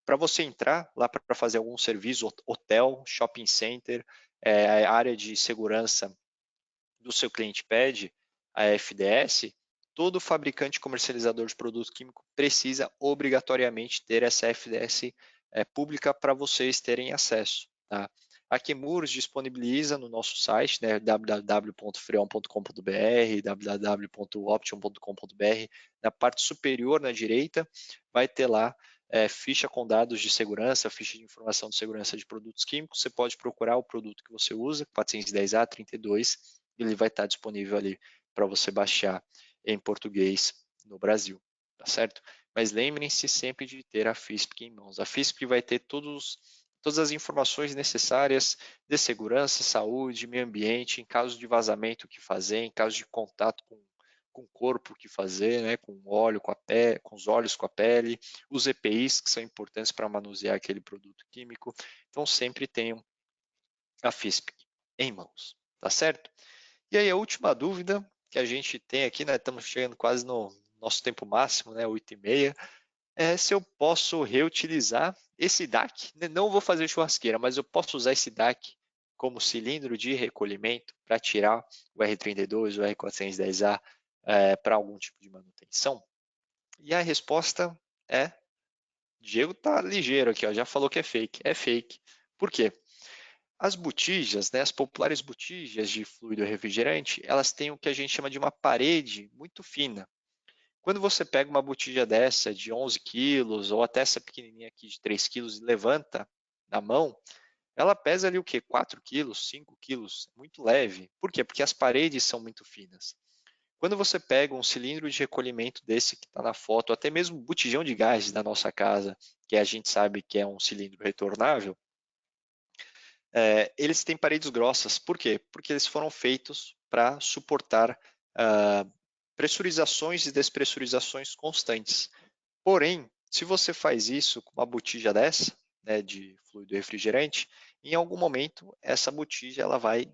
para você entrar lá para fazer algum serviço, hotel, shopping center, área de segurança do seu cliente pede a FDS, todo fabricante comercializador de produto químico precisa obrigatoriamente ter essa FDS pública para vocês terem acesso. Tá? A Chemours disponibiliza no nosso site, né, www.freon.com.br, www.option.com.br, na parte superior, na direita, vai ter lá ficha com dados de segurança, ficha de informação de segurança de produtos químicos. Você pode procurar o produto que você usa, 410A, 32, ele vai estar disponível ali para você baixar em português no Brasil, tá certo? Mas lembrem-se sempre de ter a FISP em mãos. A FISP vai ter todas as informações necessárias de segurança, saúde, meio ambiente, em caso de vazamento, o que fazer, em caso de contato com o corpo, o que fazer, né, com o óleo, com a pele, com os olhos, com a pele, os EPIs que são importantes para manusear aquele produto químico. Então sempre tenham a FISP em mãos, tá certo? E aí a última dúvida que a gente tem aqui, né, estamos chegando quase no nosso tempo máximo, né, 8h30, é se eu posso reutilizar esse DAC, né? Não vou fazer churrasqueira, mas eu posso usar esse DAC como cilindro de recolhimento para tirar o R32, o R410A para algum tipo de manutenção? E a resposta é, Diego tá ligeiro aqui, ó, já falou que é fake. É fake. Por quê? As botijas, né, as populares botijas de fluido refrigerante, elas têm o que a gente chama de uma parede muito fina. Quando você pega uma botija dessa de 11 quilos ou até essa pequenininha aqui de 3 quilos e levanta na mão, ela pesa ali o quê? 4 quilos, 5 quilos, muito leve. Por quê? Porque as paredes são muito finas. Quando você pega um cilindro de recolhimento desse que está na foto, até mesmo um botijão de gás da nossa casa, que a gente sabe que é um cilindro retornável, eles têm paredes grossas. Por quê? Porque eles foram feitos para suportar pressurizações e despressurizações constantes. Porém, se você faz isso com uma botija dessa, né, de fluido refrigerante, em algum momento essa botija ela vai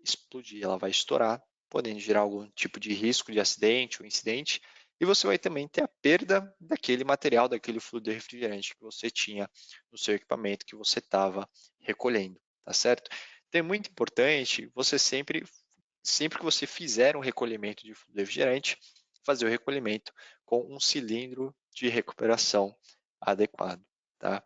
explodir, ela vai estourar, podendo gerar algum tipo de risco de acidente ou incidente, e você vai também ter a perda daquele material, daquele fluido refrigerante que você tinha no seu equipamento que você estava recolhendo, tá certo? Então é muito importante você sempre que você fizer um recolhimento de fluido refrigerante, fazer o recolhimento com um cilindro de recuperação adequado, tá?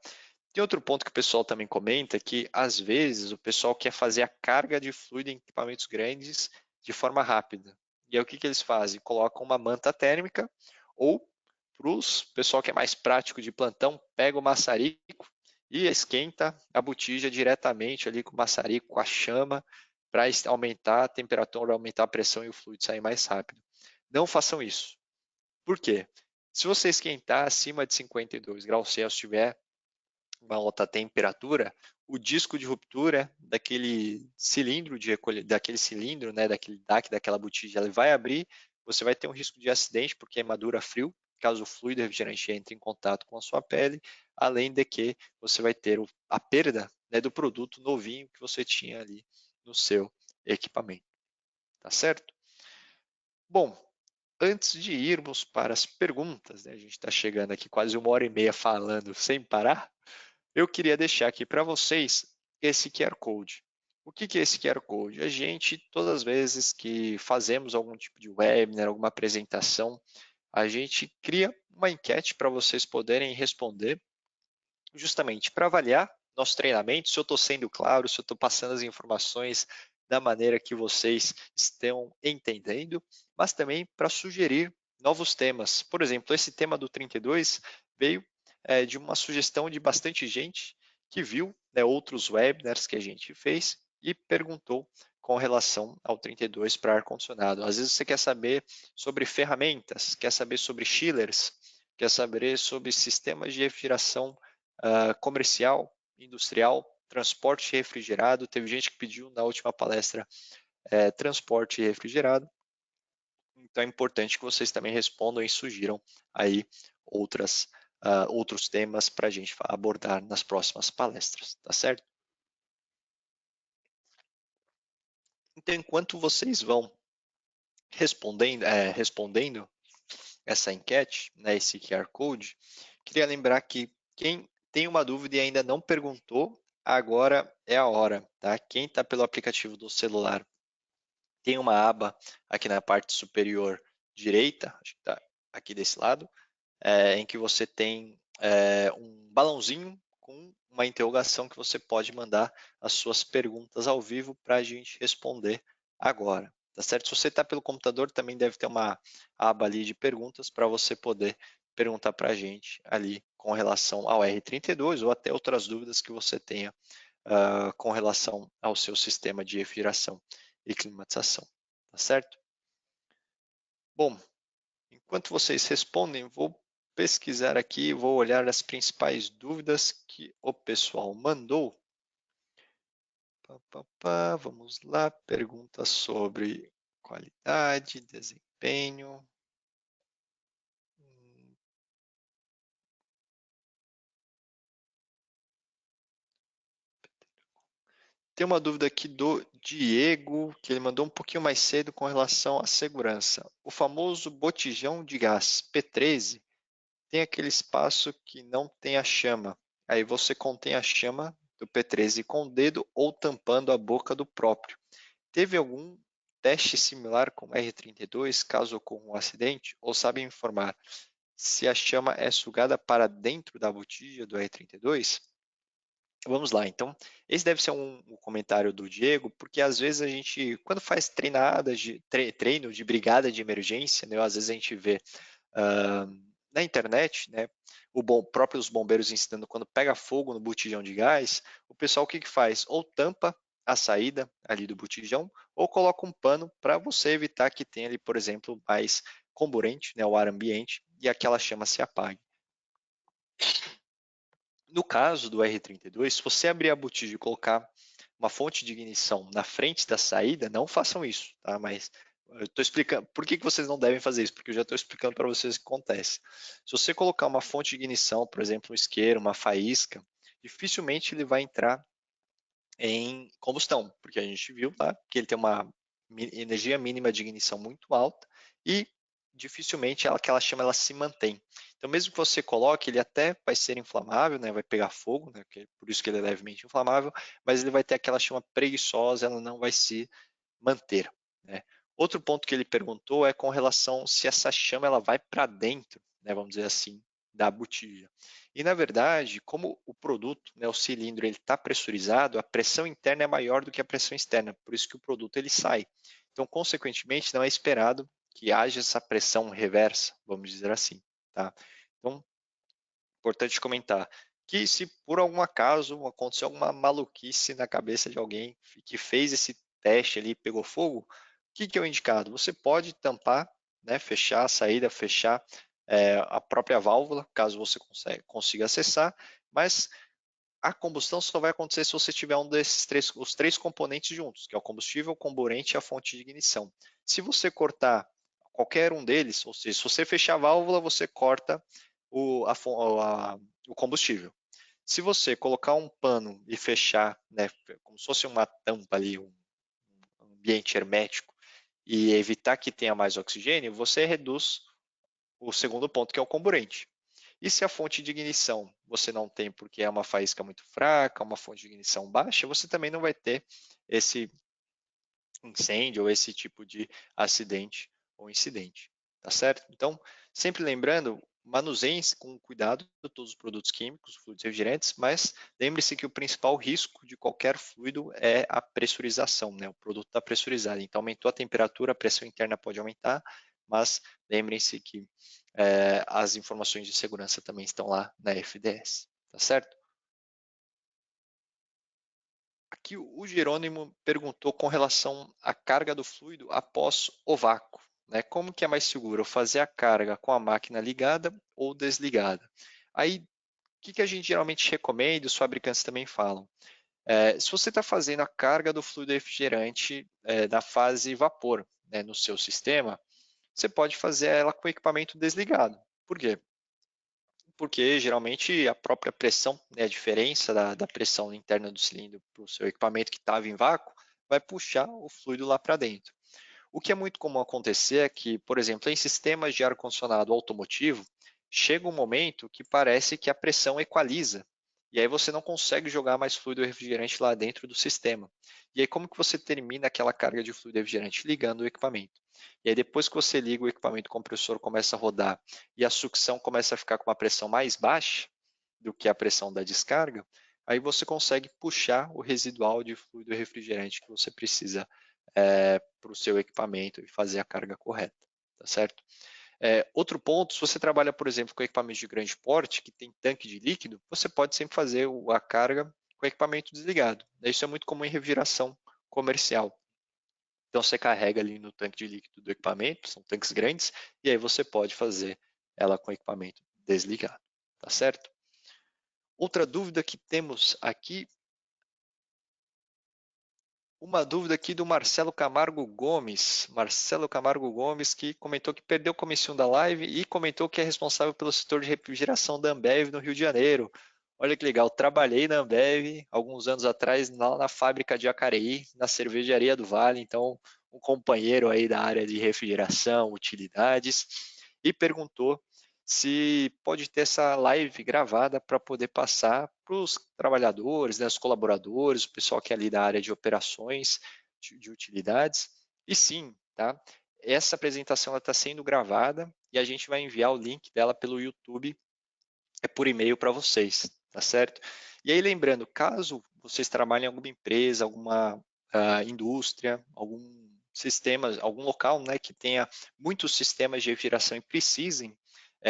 Tem outro ponto que o pessoal também comenta que, às vezes, o pessoal quer fazer a carga de fluido em equipamentos grandes de forma rápida. E aí o que eles fazem? Colocam uma manta térmica ou, para o pessoal que é mais prático de plantão, pega o maçarico e esquenta a botija diretamente ali com o maçarico, com a chama, para aumentar a temperatura, aumentar a pressão e o fluido sair mais rápido. Não façam isso. Por quê? Se você esquentar acima de 52 graus Celsius, tiver uma alta temperatura, o disco de ruptura daquele cilindro de recolher, daquele cilindro, né, daquele DAC, daquela botija, ele vai abrir, você vai ter um risco de acidente por queimadura frio, caso o fluido refrigerante entre em contato com a sua pele, além de que você vai ter a perda, né, do produto novinho que você tinha ali no seu equipamento, tá certo? Bom, antes de irmos para as perguntas, né, a gente está chegando aqui quase 1h30 falando sem parar, eu queria deixar aqui para vocês esse QR Code. O que é esse QR Code? A gente, todas as vezes que fazemos algum tipo de webinar, alguma apresentação, a gente cria uma enquete para vocês poderem responder, justamente para avaliar nosso treinamento, se eu estou sendo claro, se eu estou passando as informações da maneira que vocês estão entendendo, mas também para sugerir novos temas. Por exemplo, esse tema do 32 veio de uma sugestão de bastante gente que viu, né, outros webinars que a gente fez e perguntou com relação ao 32 para ar-condicionado. Às vezes você quer saber sobre ferramentas, quer saber sobre chillers, quer saber sobre sistemas de refrigeração comercial, industrial, transporte refrigerado. Teve gente que pediu na última palestra transporte refrigerado. Então é importante que vocês também respondam e sugiram aí outros temas para a gente abordar nas próximas palestras, tá certo? Então, enquanto vocês vão respondendo essa enquete, né, esse QR Code, queria lembrar que quem tem uma dúvida e ainda não perguntou, agora é a hora, tá? Quem está pelo aplicativo do celular tem uma aba aqui na parte superior direita, acho que está aqui desse lado, em que você tem um balãozinho com uma interrogação que você pode mandar as suas perguntas ao vivo para a gente responder agora. Tá certo? Se você está pelo computador, também deve ter uma aba ali de perguntas para você poder perguntar para a gente ali com relação ao R32 ou até outras dúvidas que você tenha com relação ao seu sistema de refrigeração e climatização. Tá certo? Bom, enquanto vocês respondem, vou pesquisar aqui, vou olhar as principais dúvidas que o pessoal mandou. Vamos lá, perguntas sobre qualidade, desempenho. Tem uma dúvida aqui do Diego, que ele mandou um pouquinho mais cedo com relação à segurança. O famoso botijão de gás P13 tem aquele espaço que não tem a chama. Aí você contém a chama do P13 com o dedo ou tampando a boca do próprio. Teve algum teste similar com o R32 caso ocorra um acidente? Ou sabe informar se a chama é sugada para dentro da botija do R32? Vamos lá, então, esse deve ser um comentário do Diego, porque às vezes a gente, quando faz treino de brigada de emergência, né, às vezes a gente vê na internet, né, próprio os bombeiros ensinando quando pega fogo no botijão de gás, o pessoal o que faz? Ou tampa a saída ali do botijão, ou coloca um pano para você evitar que tenha ali, por exemplo, mais comburente, né, o ar ambiente, e aquela chama se apague. No caso do R32, se você abrir a botija e colocar uma fonte de ignição na frente da saída, não façam isso, tá? Mas eu estou explicando, por que vocês não devem fazer isso? Porque eu já estou explicando para vocês o que acontece. Se você colocar uma fonte de ignição, por exemplo, um isqueiro, uma faísca, dificilmente ele vai entrar em combustão, porque a gente viu lá que ele tem uma energia mínima de ignição muito alta e dificilmente aquela chama ela se mantém. Então, mesmo que você coloque, ele até vai ser inflamável, né, vai pegar fogo, né, por isso que ele é levemente inflamável, mas ele vai ter aquela chama preguiçosa, ela não vai se manter. Né? Outro ponto que ele perguntou é com relação se essa chama ela vai para dentro, né, vamos dizer assim, da botija. E na verdade, como o produto, né, o cilindro, ele está pressurizado, a pressão interna é maior do que a pressão externa, por isso que o produto ele sai. Então, consequentemente, não é esperado que haja essa pressão reversa, vamos dizer assim. Tá? Então, importante comentar que se por algum acaso aconteceu alguma maluquice na cabeça de alguém que fez esse teste ali e pegou fogo, o que é o indicado? Você pode tampar, né, fechar a saída, fechar a própria válvula, caso você consiga acessar, mas a combustão só vai acontecer se você tiver os três componentes juntos, que é o combustível, o comburente e a fonte de ignição. Se você cortar qualquer um deles, ou seja, se você fechar a válvula, você corta o combustível. Se você colocar um pano e fechar, né, como se fosse uma tampa ali, um ambiente hermético, e evitar que tenha mais oxigênio, você reduz o segundo ponto, que é o comburente. E se a fonte de ignição você não tem porque é uma faísca muito fraca, uma fonte de ignição baixa, você também não vai ter esse incêndio ou esse tipo de acidente ou incidente, tá certo? Então, sempre lembrando, manuseiem com cuidado todos os produtos químicos, fluidos refrigerantes, mas lembre-se que o principal risco de qualquer fluido é a pressurização, né? O produto está pressurizado, então aumentou a temperatura, a pressão interna pode aumentar, mas lembrem-se que as informações de segurança também estão lá na FDS, tá certo? Aqui o Jerônimo perguntou com relação à carga do fluido após o vácuo. Né? Como que é mais seguro, fazer a carga com a máquina ligada ou desligada? Aí, o que a gente geralmente recomenda, os fabricantes também falam? Se você está fazendo a carga do fluido refrigerante na fase vapor, né, no seu sistema, você pode fazer ela com o equipamento desligado. Por quê? Porque geralmente a própria pressão, né, a diferença da pressão interna do cilindro para o seu equipamento que estava em vácuo, vai puxar o fluido lá para dentro. O que é muito comum acontecer é que, por exemplo, em sistemas de ar-condicionado automotivo, chega um momento que parece que a pressão equaliza, e aí você não consegue jogar mais fluido refrigerante lá dentro do sistema. E aí como que você termina aquela carga de fluido refrigerante? Ligando o equipamento. E aí depois que você liga o equipamento, o compressor começa a rodar e a sucção começa a ficar com uma pressão mais baixa do que a pressão da descarga, aí você consegue puxar o residual de fluido refrigerante que você precisa para o seu equipamento e fazer a carga correta, tá certo? Outro ponto, se você trabalha, por exemplo, com equipamentos de grande porte, que tem tanque de líquido, você pode sempre fazer a carga com o equipamento desligado. Isso é muito comum em refrigeração comercial. Então, você carrega ali no tanque de líquido do equipamento, são tanques grandes, e aí você pode fazer ela com o equipamento desligado, tá certo? Outra dúvida que temos aqui, uma dúvida aqui do Marcelo Camargo Gomes. Marcelo Camargo Gomes, que comentou que perdeu o comecinho da live e comentou que é responsável pelo setor de refrigeração da Ambev no Rio de Janeiro. Olha que legal, trabalhei na Ambev alguns anos atrás lá na fábrica de Jacareí, na cervejaria do Vale, então um companheiro aí da área de refrigeração, utilidades, e perguntou se pode ter essa live gravada para poder passar para os trabalhadores, né, os colaboradores, o pessoal que é ali da área de operações, de utilidades. E sim, tá? Essa apresentação está sendo gravada e a gente vai enviar o link dela pelo YouTube por e-mail para vocês, tá certo? E aí lembrando, caso vocês trabalhem em alguma empresa, alguma indústria, algum sistemas, algum local, né, que tenha muitos sistemas de refrigeração e precisem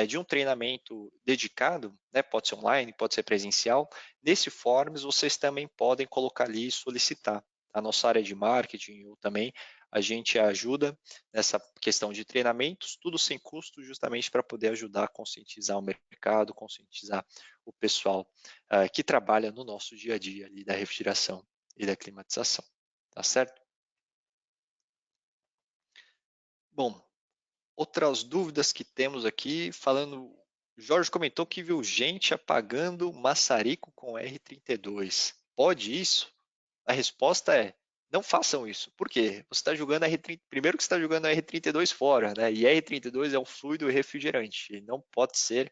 de um treinamento dedicado, né, pode ser online, pode ser presencial, nesse Forms vocês também podem colocar ali e solicitar. A nossa área de marketing ou também a gente ajuda nessa questão de treinamentos, tudo sem custo, justamente para poder ajudar a conscientizar o mercado, conscientizar o pessoal que trabalha no nosso dia a dia ali da refrigeração e da climatização, tá certo? Bom, outras dúvidas que temos aqui, falando, Jorge comentou que viu gente apagando maçarico com R32. Pode isso? A resposta é: não façam isso. Por quê? Você está jogando R30, primeiro que você está jogando R32 fora, né? E R32 é um fluido refrigerante, e não pode ser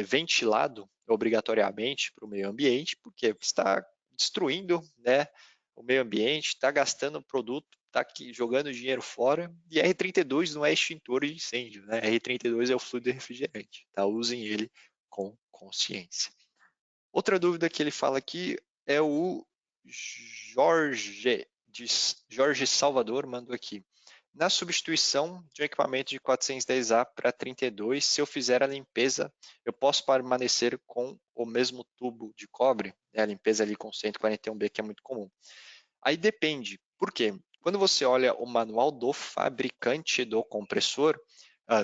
ventilado obrigatoriamente para o meio ambiente, porque está destruindo, né, o meio ambiente, está gastando produto, está aqui jogando dinheiro fora, e R32 não é extintor de incêndio, né? R32 é o fluido refrigerante, tá? Usem ele com consciência. Outra dúvida que ele fala aqui é o Jorge, Jorge Salvador mandou aqui. Na substituição de um equipamento de 410A para 32, se eu fizer a limpeza, eu posso permanecer com o mesmo tubo de cobre? A limpeza ali com 141B, que é muito comum. Aí depende. Por quê? Quando você olha o manual do fabricante do compressor,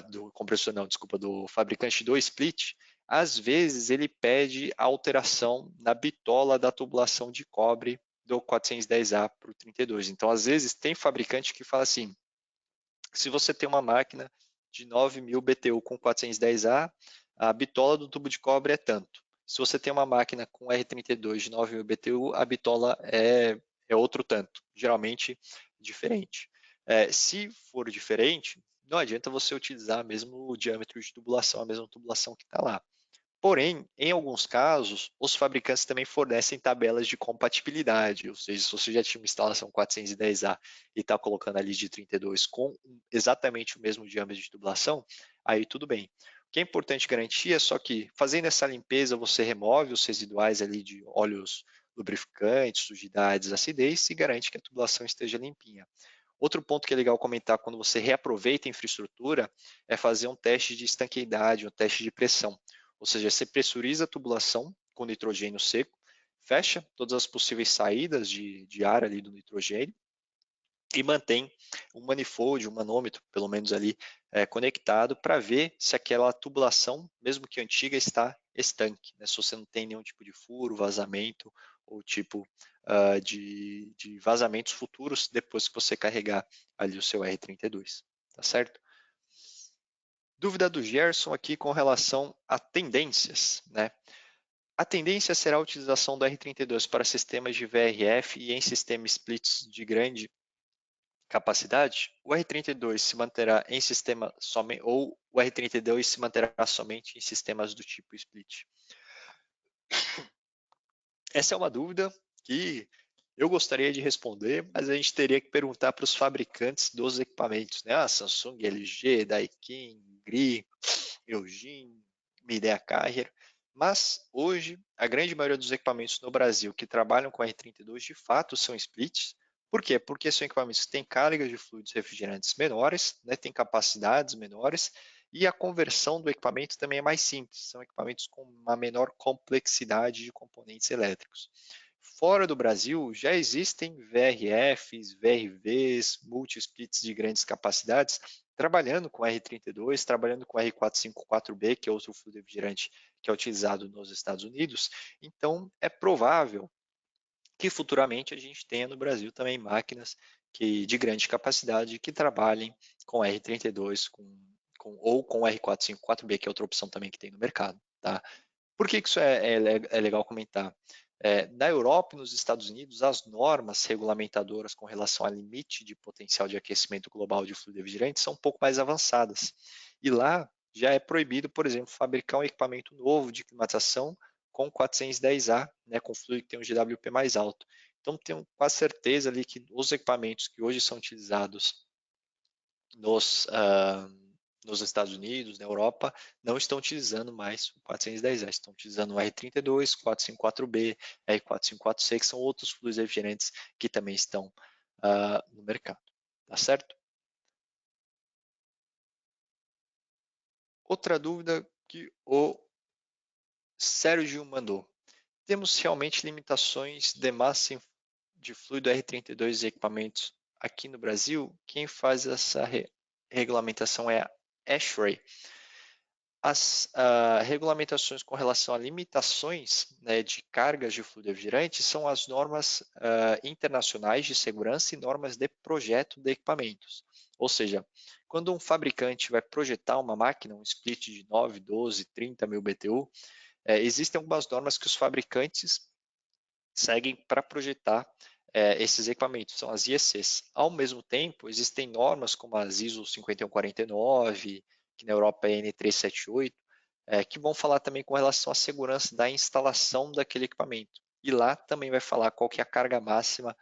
do compressor não, desculpa, do fabricante do split, às vezes ele pede alteração na bitola da tubulação de cobre do 410A para o 32. Então, às vezes, tem fabricante que fala assim, se você tem uma máquina de 9.000 BTU com 410A, a bitola do tubo de cobre é tanto. Se você tem uma máquina com R32 de 9.000 BTU, a bitola é outro tanto, geralmente diferente. Se for diferente, não adianta você utilizar mesmo o diâmetro de tubulação, a mesma tubulação que está lá. Porém, em alguns casos, os fabricantes também fornecem tabelas de compatibilidade, ou seja, se você já tinha uma instalação 410A e está colocando ali de 32 com exatamente o mesmo diâmetro de tubulação, aí tudo bem. O que é importante garantir é só que, fazendo essa limpeza, você remove os residuais ali de óleos lubrificantes, sujidades, acidez e garante que a tubulação esteja limpinha. Outro ponto que é legal comentar quando você reaproveita a infraestrutura é fazer um teste de estanqueidade, um teste de pressão. Ou seja, você pressuriza a tubulação com nitrogênio seco, fecha todas as possíveis saídas de ar ali do nitrogênio e mantém um manifold, um manômetro, pelo menos ali, conectado para ver se aquela tubulação, mesmo que antiga, está estanque, né? Se você não tem nenhum tipo de furo, vazamento ou tipo de vazamentos futuros depois que você carregar ali o seu R32, tá certo? Dúvida do Gerson aqui com relação a tendências, né? A tendência será a utilização do R32 para sistemas de VRF e em sistemas splits de grande capacidade. O R32 se manterá em sistema somente ou o R32 se manterá somente em sistemas do tipo split? Essa é uma dúvida que eu gostaria de responder, mas a gente teria que perguntar para os fabricantes dos equipamentos, né? A Samsung, LG, Daikin, Gree, Eugene, Midea Carrier. Mas hoje, a grande maioria dos equipamentos no Brasil que trabalham com R32 de fato são splits. Por quê? Porque são equipamentos que têm cargas de fluidos refrigerantes menores, né, têm capacidades menores e a conversão do equipamento também é mais simples. São equipamentos com uma menor complexidade de componentes elétricos. Fora do Brasil, já existem VRFs, VRVs, multi-splits de grandes capacidades, trabalhando com R32, trabalhando com R454B, que é outro fluido refrigerante que é utilizado nos Estados Unidos. Então, é provável que futuramente a gente tenha no Brasil também máquinas de grande capacidade que trabalhem com R32 ou com R454B, que é outra opção também que tem no mercado. Tá? Por que isso é legal comentar? Na Europa e nos Estados Unidos, as normas regulamentadoras com relação ao limite de potencial de aquecimento global de fluido refrigerante são um pouco mais avançadas. E lá já é proibido, por exemplo, fabricar um equipamento novo de climatização com 410A, né, com fluido que tem um GWP mais alto. Então, tenho quase certeza ali que os equipamentos que hoje são utilizados nos Estados Unidos, na Europa, não estão utilizando mais o 410A, estão utilizando o R32, 454B, R454C, que são outros fluidos refrigerantes que também estão no mercado. tá certo? Outra dúvida que o Sérgio mandou. Temos realmente limitações de massa de fluido R32 e equipamentos aqui no Brasil? Quem faz essa regulamentação é a ASHRAE. As regulamentações com relação a limitações, né, de cargas de fluido refrigerante são as normas internacionais de segurança e normas de projeto de equipamentos. Ou seja, quando um fabricante vai projetar uma máquina, um split de 9, 12, 30 mil BTU, existem algumas normas que os fabricantes seguem para projetar esses equipamentos, são as IECs. Ao mesmo tempo, existem normas como as ISO 5149, que na Europa é N378, que vão falar também com relação à segurança da instalação daquele equipamento. E lá também vai falar qual que é a carga máxima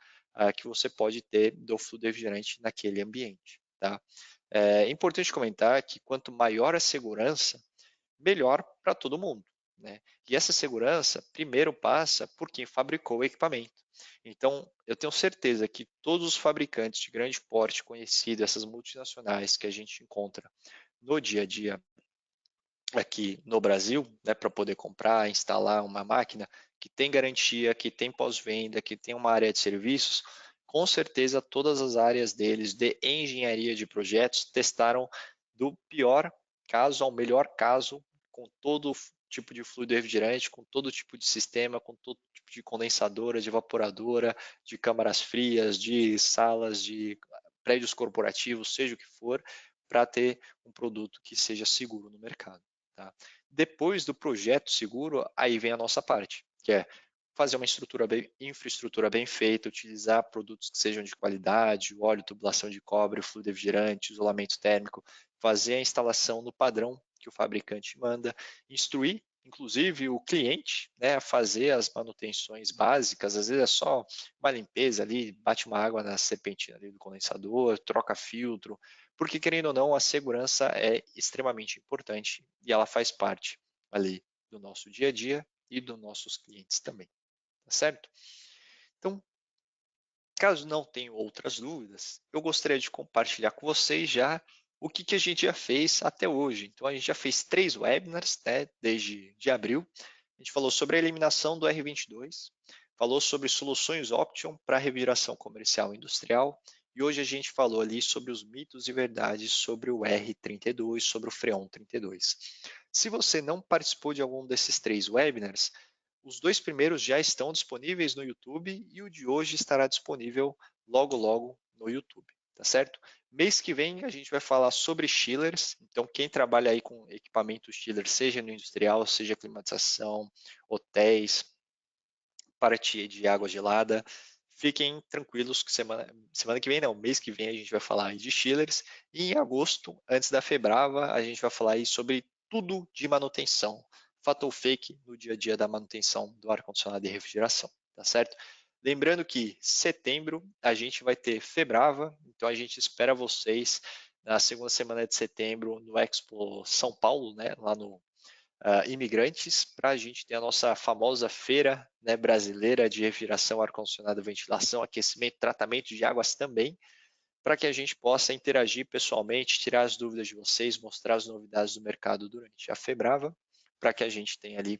que você pode ter do fluido refrigerante naquele ambiente. Tá? É importante comentar que quanto maior a segurança, melhor para todo mundo. Né? E essa segurança primeiro passa por quem fabricou o equipamento. Então, eu tenho certeza que todos os fabricantes de grande porte conhecidos, essas multinacionais que a gente encontra no dia a dia aqui no Brasil, né, para poder comprar, instalar uma máquina que tem garantia, que tem pós-venda, que tem uma área de serviços, com certeza todas as áreas deles de engenharia de projetos testaram do pior caso ao melhor caso, com todo tipo de fluido refrigerante, com todo tipo de sistema, com todo tipo de condensadora, de evaporadora, de câmaras frias, de salas, de prédios corporativos, seja o que for, para ter um produto que seja seguro no mercado. Tá? Depois do projeto seguro, aí vem a nossa parte, que é fazer uma infraestrutura bem feita, utilizar produtos que sejam de qualidade, óleo, tubulação de cobre, fluido refrigerante, isolamento térmico, fazer a instalação no padrão que o fabricante manda, instruir, inclusive, o cliente, né, a fazer as manutenções básicas, às vezes é só uma limpeza ali, bate uma água na serpentina ali do condensador, troca filtro, porque querendo ou não, a segurança é extremamente importante e ela faz parte ali do nosso dia a dia e dos nossos clientes também, tá certo? Então, caso não tenham outras dúvidas, eu gostaria de compartilhar com vocês já o que a gente já fez até hoje. Então, a gente já fez 3 webinars, né, desde de abril. A gente falou sobre a eliminação do R22, falou sobre soluções Option para reviração comercial e industrial, e hoje a gente falou ali sobre os mitos e verdades sobre o R32, sobre o Freon 32. Se você não participou de algum desses 3 webinars, os 2 primeiros já estão disponíveis no YouTube e o de hoje estará disponível logo, logo no YouTube, tá certo? Mês que vem a gente vai falar sobre chillers, então quem trabalha aí com equipamentos chiller, seja no industrial, seja climatização, hotéis, parte de água gelada, fiquem tranquilos que semana que vem não, mês que vem a gente vai falar aí de chillers e em agosto, antes da Febrava, a gente vai falar aí sobre tudo de manutenção, fato ou fake no dia a dia da manutenção do ar-condicionado e refrigeração, tá certo? Lembrando que setembro a gente vai ter Febrava, então a gente espera vocês na segunda semana de setembro no Expo São Paulo, né, lá no imigrantes, para a gente ter a nossa famosa feira, né, brasileira de refrigeração, ar-condicionado, ventilação, aquecimento, tratamento de águas também, para que a gente possa interagir pessoalmente, tirar as dúvidas de vocês, mostrar as novidades do mercado durante a Febrava, para que a gente tenha ali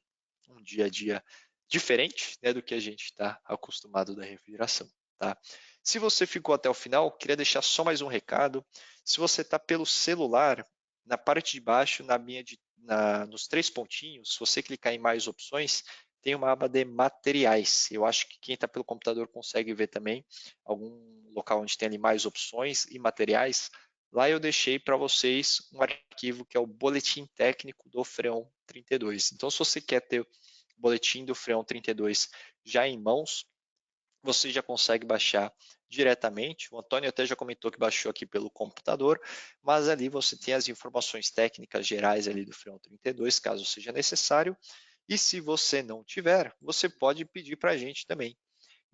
um dia a dia diferente, né, do que a gente está acostumado da refrigeração. Tá? Se você ficou até o final, queria deixar só mais um recado. Se você está pelo celular, na parte de baixo, nos 3 pontinhos, se você clicar em mais opções, tem uma aba de materiais. Eu acho que quem está pelo computador consegue ver também algum local onde tem ali mais opções e materiais. Lá eu deixei para vocês um arquivo que é o boletim técnico do Freon 32. Então, se você quer ter o boletim do Freon 32 já em mãos, você já consegue baixar diretamente. O Antônio até já comentou que baixou aqui pelo computador, mas ali você tem as informações técnicas gerais ali do Freon 32, caso seja necessário. E se você não tiver, você pode pedir para a gente também.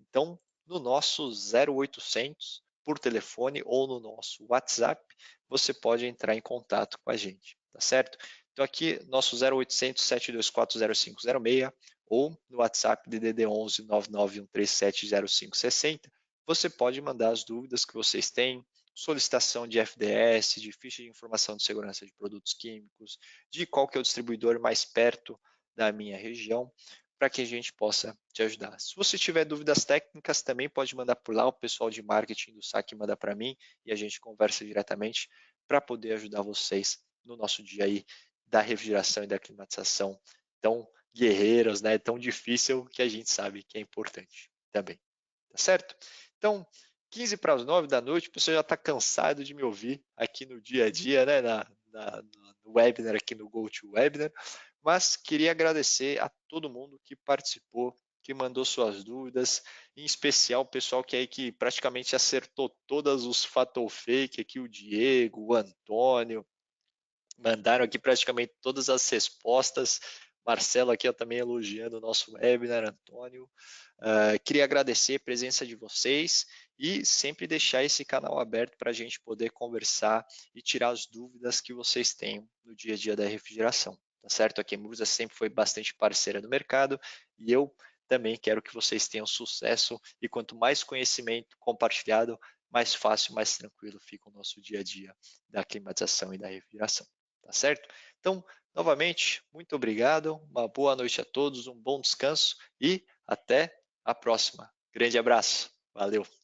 Então, no nosso 0800 por telefone ou no nosso WhatsApp, você pode entrar em contato com a gente, tá certo? Então aqui, nosso 0800 724 0506 ou no WhatsApp DDD 11 99137 0560, você pode mandar as dúvidas que vocês têm, solicitação de FDS, de ficha de informação de segurança de produtos químicos, de qual que é o distribuidor mais perto da minha região, para que a gente possa te ajudar. Se você tiver dúvidas técnicas, também pode mandar por lá, o pessoal de marketing do SAC manda para mim e a gente conversa diretamente para poder ajudar vocês no nosso dia aí da refrigeração e da climatização tão guerreiros, né? Tão difícil que a gente sabe que é importante também, tá certo? Então, 15 para as 9 da noite, você já está cansado de me ouvir aqui no dia a dia, né? No webinar, aqui no GoToWebinar, mas queria agradecer a todo mundo que participou, que mandou suas dúvidas, em especial o pessoal que aí que praticamente acertou todas os fatal fake, aqui o Diego, o Antônio, mandaram aqui praticamente todas as respostas. Marcelo aqui ó, também elogiando o nosso webinar, Antônio. Queria agradecer a presença de vocês e sempre deixar esse canal aberto para a gente poder conversar e tirar as dúvidas que vocês tenham no dia a dia da refrigeração. Tá certo? A Chemusa sempre foi bastante parceira do mercado e eu também quero que vocês tenham sucesso e quanto mais conhecimento compartilhado, mais fácil, mais tranquilo fica o nosso dia a dia da climatização e da refrigeração. Tá certo? Então, novamente, muito obrigado, uma boa noite a todos, um bom descanso e até a próxima. Grande abraço. Valeu.